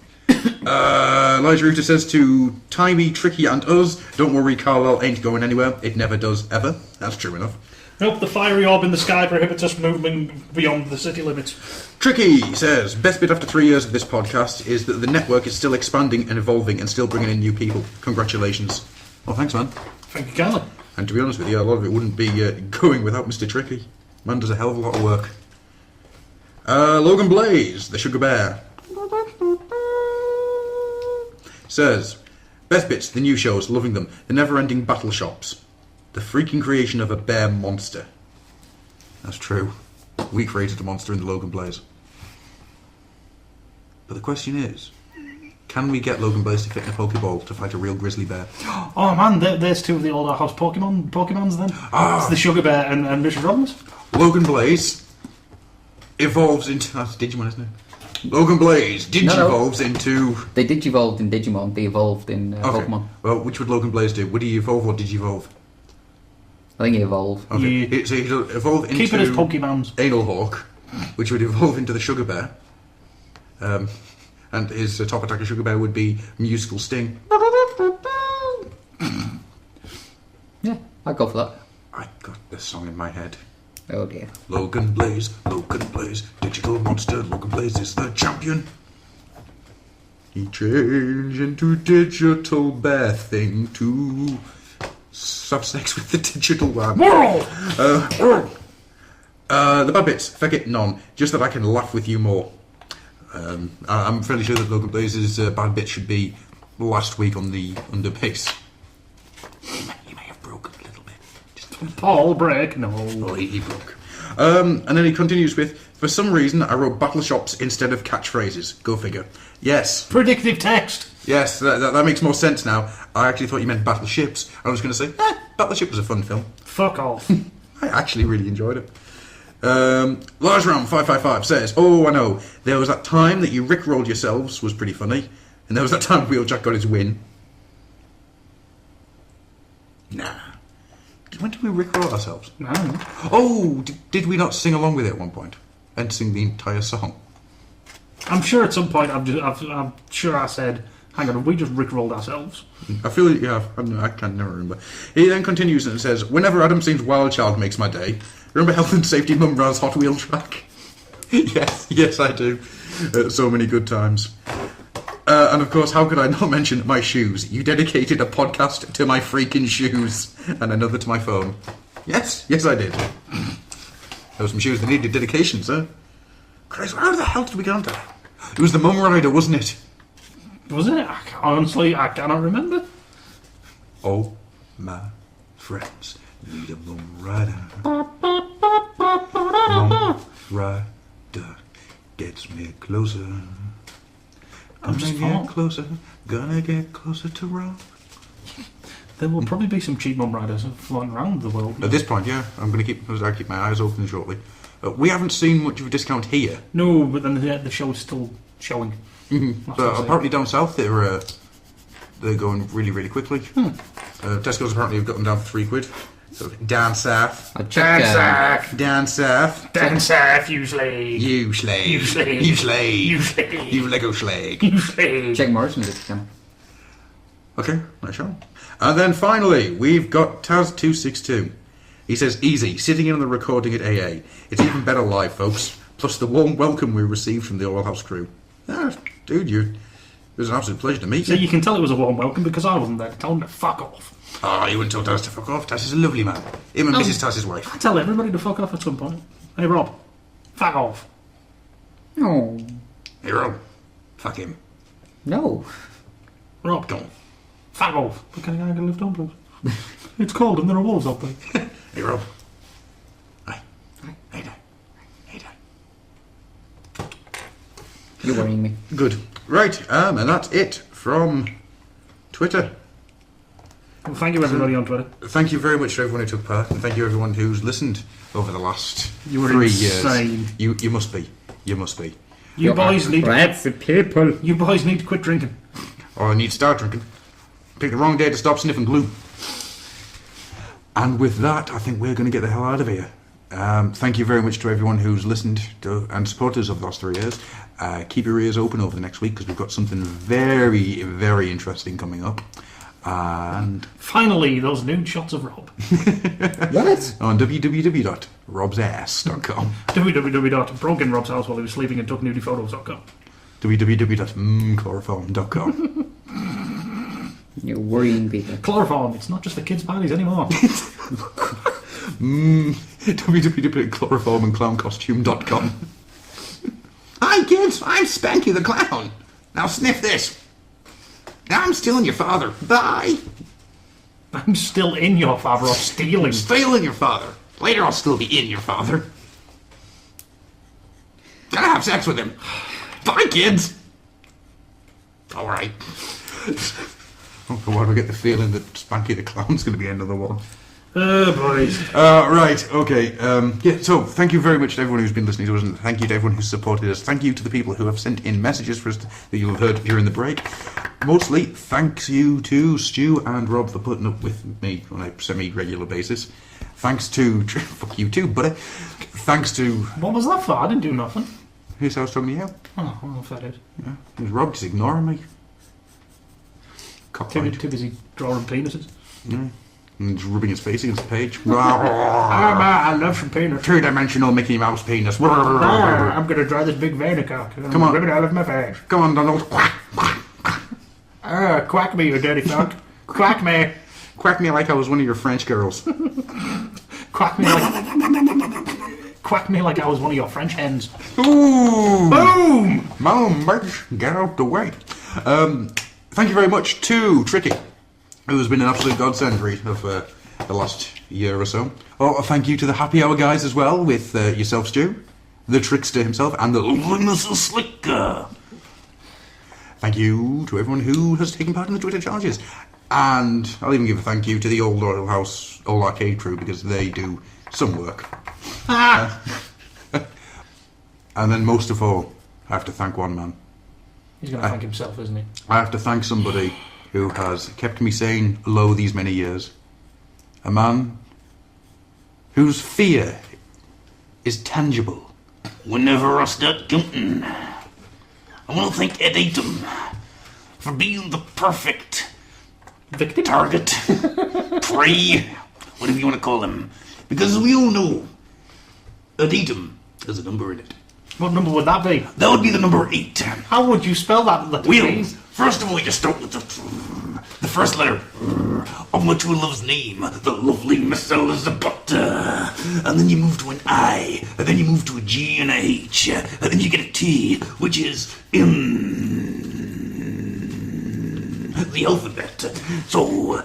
Elijah Rooter says to Timey, Tricky and us, don't worry, Carlisle ain't going anywhere. It never does, ever. That's true enough. Nope, the fiery orb in the sky prohibits us moving beyond the city limits. Tricky says, best bit after 3 years of this podcast is that the network is still expanding and evolving and still bringing in new people. Congratulations. Well, thanks, man. Thank you kindly. And to be honest with you, a lot of it wouldn't be going without Mr. Tricky. Man does a hell of a lot of work. Logan Blaze, the Sugar Bear, says, best bits, the new shows, loving them. The never-ending battle shops. The freaking creation of a bear monster. That's true. We created a monster in the Logan Blaze. But the question is, can we get Logan Blaze to fit in a Pokeball to fight a real grizzly bear? Oh man, there's two of the old house Pokemons then. It's the Sugar Bear and Richard Robbins. Logan Blaze evolves into... That's Digimon, isn't it? Logan Blaze digivolves into... They digivolved in Digimon, they evolved in Pokemon. Well, which would Logan Blaze do? Would he evolve or digivolve? I think he evolved. Okay. Yeah. So he'd evolve into... Keep it as Pokemons. Anal Hawk, which would evolve into the Sugar Bear. And his top attacker Sugar Bear would be Musical Sting. Yeah, I'd go for that. I got this song in my head. Oh dear. Logan Blaze, digital monster, Logan Blaze is the champion. He changed into digital bear thing to have sex with the digital one. The bad bits, feck it, none. Just that I can laugh with you more. I'm fairly sure that Logan Blaze's bad bit should be last week on the underbase. He may have broken a little bit. Paul break, no. Oh, he broke. And then he continues with, for some reason I wrote battle shops instead of catchphrases. Go figure. Yes. Predictive text. Yes, that makes more sense now. I actually thought you meant battleships. I was going to say, Battleship was a fun film. Fuck off. I actually really enjoyed it. Large Round 555 says, oh, I know. There was that time that you rickrolled yourselves was pretty funny. And there was that time Wheeljack got his win. Nah. When did we rickroll ourselves? No. Oh, did we not sing along with it at one point? And sing the entire song? I'm sure at some point I'm sure I said, hang on, we just rickrolled ourselves. I feel like you have. I can't never remember. He then continues and says, whenever Adam Scene's Wild Child makes my day, remember Health and Safety Mum Ra's Hot Wheel track? yes, I do. So many good times. And of course, how could I not mention my shoes? You dedicated a podcast to my freaking shoes and another to my phone. Yes, I did. There were some shoes that needed dedication, sir. Christ, how the hell did we get onto that? It was the Mum Rider, wasn't it? Was it? Honestly, I cannot remember. Oh, my friends need a Mum Rider. Mum Rider gets me closer. Gonna get closer to rock. There will probably be some cheap Mum Riders flying around the world. At this point, yeah, I'll keep my eyes open shortly. We haven't seen much of a discount here. No, but then the show is still showing. But apparently down south they're they're going really, really quickly. Tesco's apparently have got them down for £3. So down south. Down south. Dan Surf, usually. You slag. You Lego slag. Check Morrison's if you can. Okay, I shall. And then finally, we've got Taz262. He says, easy, sitting in on the recording at AA. It's even better live, folks. Plus the warm welcome we received from the Oilhouse crew. Ah, dude, it was an absolute pleasure to meet So you. you can tell it was a warm welcome because I wasn't there to tell him to fuck off. Oh, you wouldn't tell Taz to fuck off. Taz is a lovely man. Him and Mrs. Taz's wife. I tell everybody to fuck off at some point. Hey, Rob, fuck off. No. Hey, Rob. Fuck him. No. Rob, Go on. fuck off. But can I get a lift on, please? It's cold and there are wolves out there. Hey, Rob. Hi. Hey, Dad. Hey, Dad. You're worrying me. Good. Right, and that's it from Twitter. Well, thank you, everybody on Twitter. Thank you very much to everyone who took part, and thank you everyone who's listened over the last You were 3 insane. years. You must be. You must be. You boys need the people. You boys need to quit drinking. Or I need to start drinking. Pick the wrong day to stop sniffing glue. And with that, I think we're going to get the hell out of here. Thank you very much to everyone who's listened to and supported us over the last 3 years. Keep your ears open over the next week because we've got something very, very interesting coming up. And finally, those nude shots of Rob. What? On www.robsass.com. www.brokenrob's house while he was sleeping and took nudiphotos.com. www.chloroform.com. You're worrying people. Chloroform, it's not just for kids' parties anymore. www.chloroformandclowncostume.com. Hi kids, I'm Spanky the Clown. Now sniff this. Now I'm stealing your father. Bye. I'm still in your father, or stealing. Stealing your father. Later I'll still be in your father. Gotta have sex with him. Bye, kids. Alright. Why do I get the feeling that Spanky the Clown's going to be end of the one? Boys. Right, okay. So thank you very much to everyone who's been listening to us, and thank you to everyone who's supported us. Thank you to the people who have sent in messages for us that you'll have heard during the break. Mostly, thanks you to Stu and Rob for putting up with me on a semi-regular basis. Thanks to... Fuck you too, buddy. Thanks to... What was that for? I didn't do nothing. Who's I was talking to you? Oh, I don't know if I did. Yeah. It was Rob just ignoring me. Too busy drawing penises. Yeah. And just rubbing his face against the page. I love some penis. Two-dimensional Mickey Mouse penis. I'm going to draw this big vein cock. Come on. Rip it out of my face. Come on, Donald. Quack me, you dirty fuck. Quack me. Quack me like I was one of your French girls. Quack me like I was one of your French hens. Ooh. Boom! Mom, bitch, get out the way. Thank you very much to Tricky, who has been an absolute godsend of the last year or so. Oh, thank you to the Happy Hour guys as well, with yourself, Stu, the Trickster himself, and the Mr. Slicker. Thank you to everyone who has taken part in the Twitter challenges. And I'll even give a thank you to the old Oilhouse, old arcade crew, because they do some work. And then most of all, I have to thank one man. He's going to thank himself, isn't he? I have to thank somebody who has kept me sane low these many years. A man whose fear is tangible. Whenever I start counting, I want to thank Ed Atom for being the perfect victim, target, prey, whatever you want to call him. Because we all know Ed Atom has a number in it. What number would that be? That would be the number 8. How would you spell that letter, please? First of all, you start with the first letter of my true love's name, the lovely Miss Elizabeth. And then you move to an I, and then you move to a G and a H, and then you get a T, which is in the alphabet. So,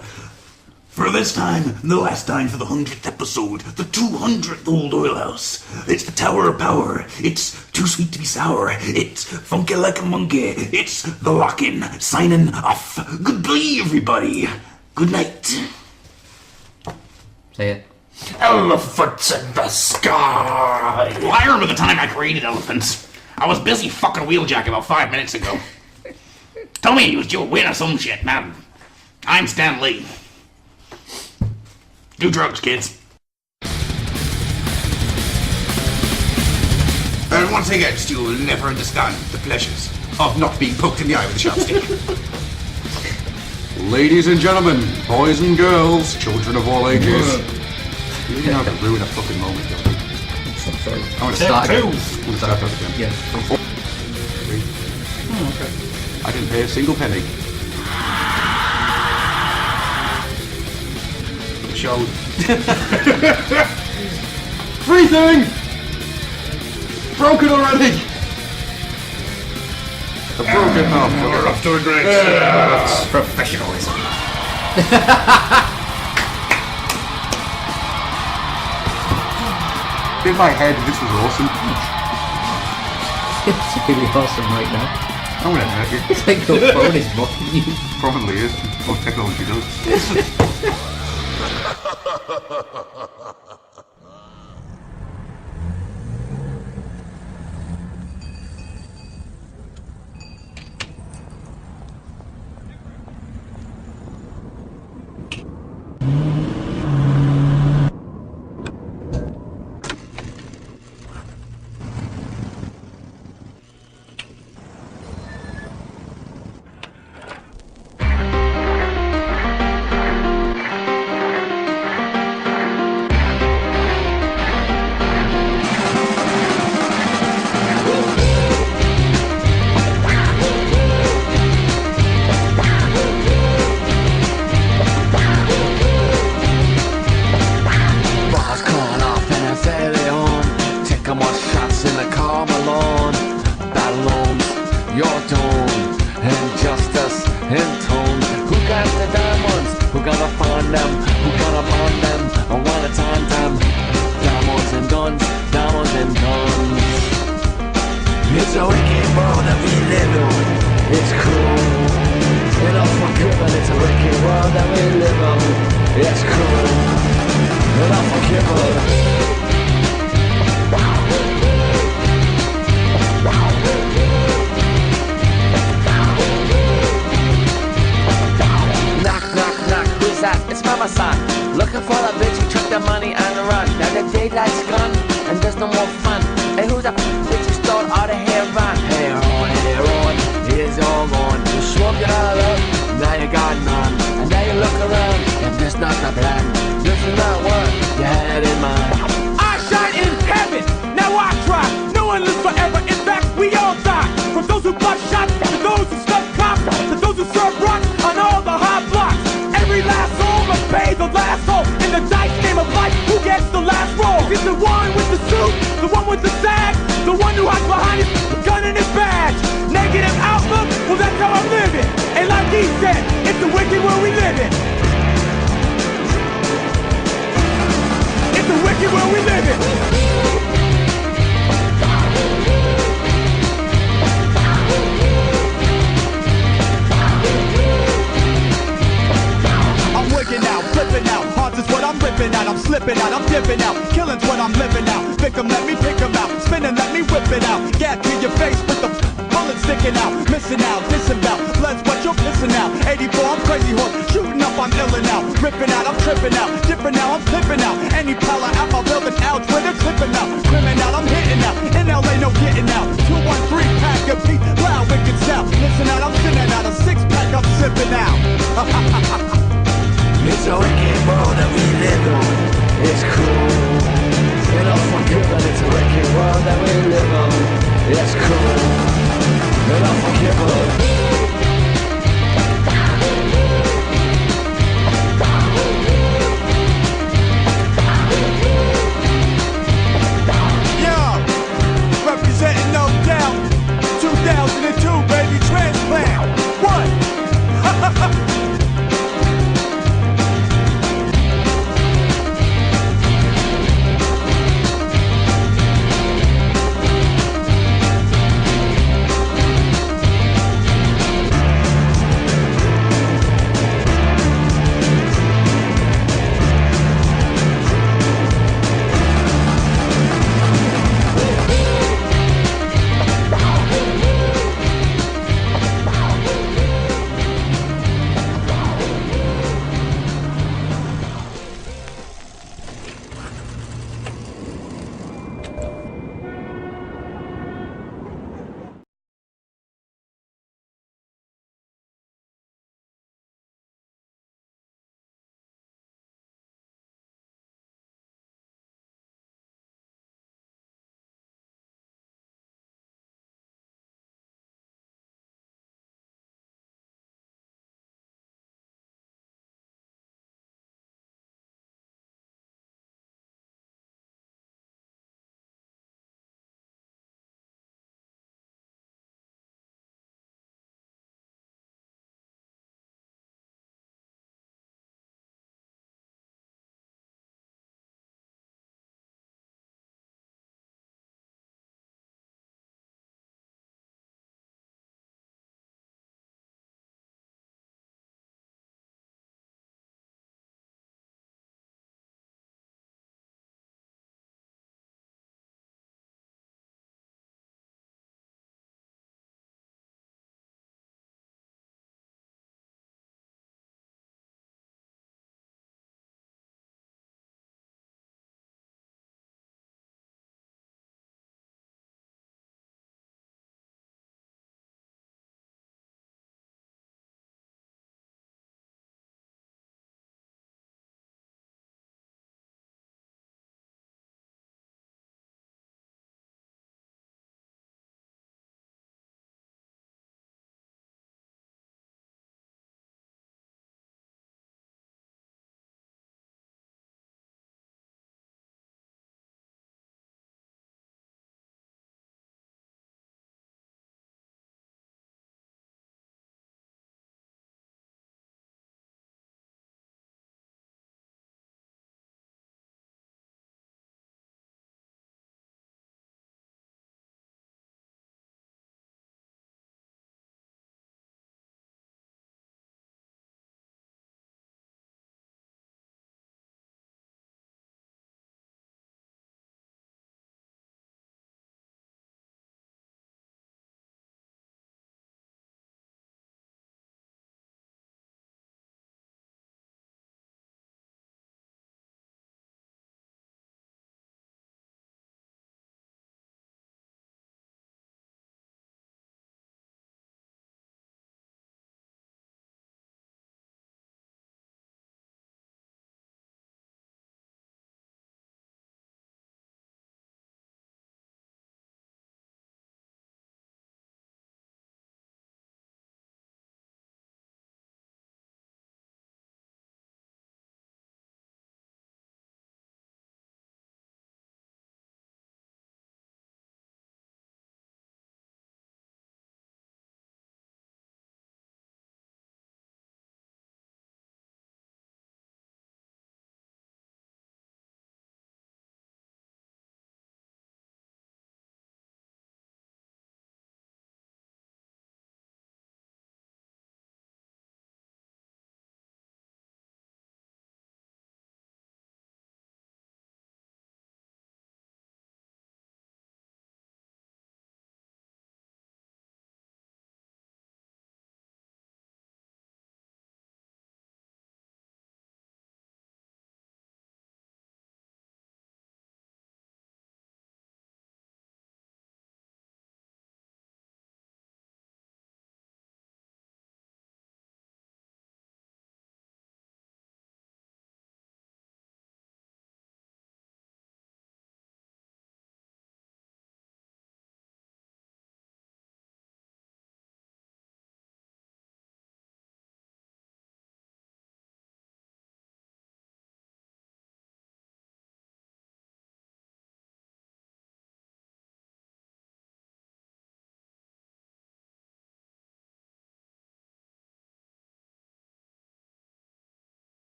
for this time, and the last time for the 100th episode, the 200th Old Oilhouse. It's the Tower of Power. It's Too Sweet to Be Sour. It's Funky Like a Monkey. It's the Lock-In signing off. Goodbye, everybody. Good night. Say it. Elephants in the sky. Well, I remember the time I created elephants. I was busy fucking Wheeljack about 5 minutes ago. Tell me he was your win or some shit, man. I'm Stan Lee. Do drugs, kids. And once again, you will never understand the pleasures of not being poked in the eye with a sharp stick. Ladies and gentlemen, boys and girls, children of all ages. You know how to ruin a fucking moment, don't you? I'm sorry. I want to start again. I want to start that again. Yeah. Oh, okay. I didn't pay a single penny. Showed. Free thing! Broken already! A broken half. We're off to a great That's professionalism. In my head, this was awesome. It's really awesome right now. I'm gonna hurt you. It's like your phone is mocking you. Probably is. What technology does.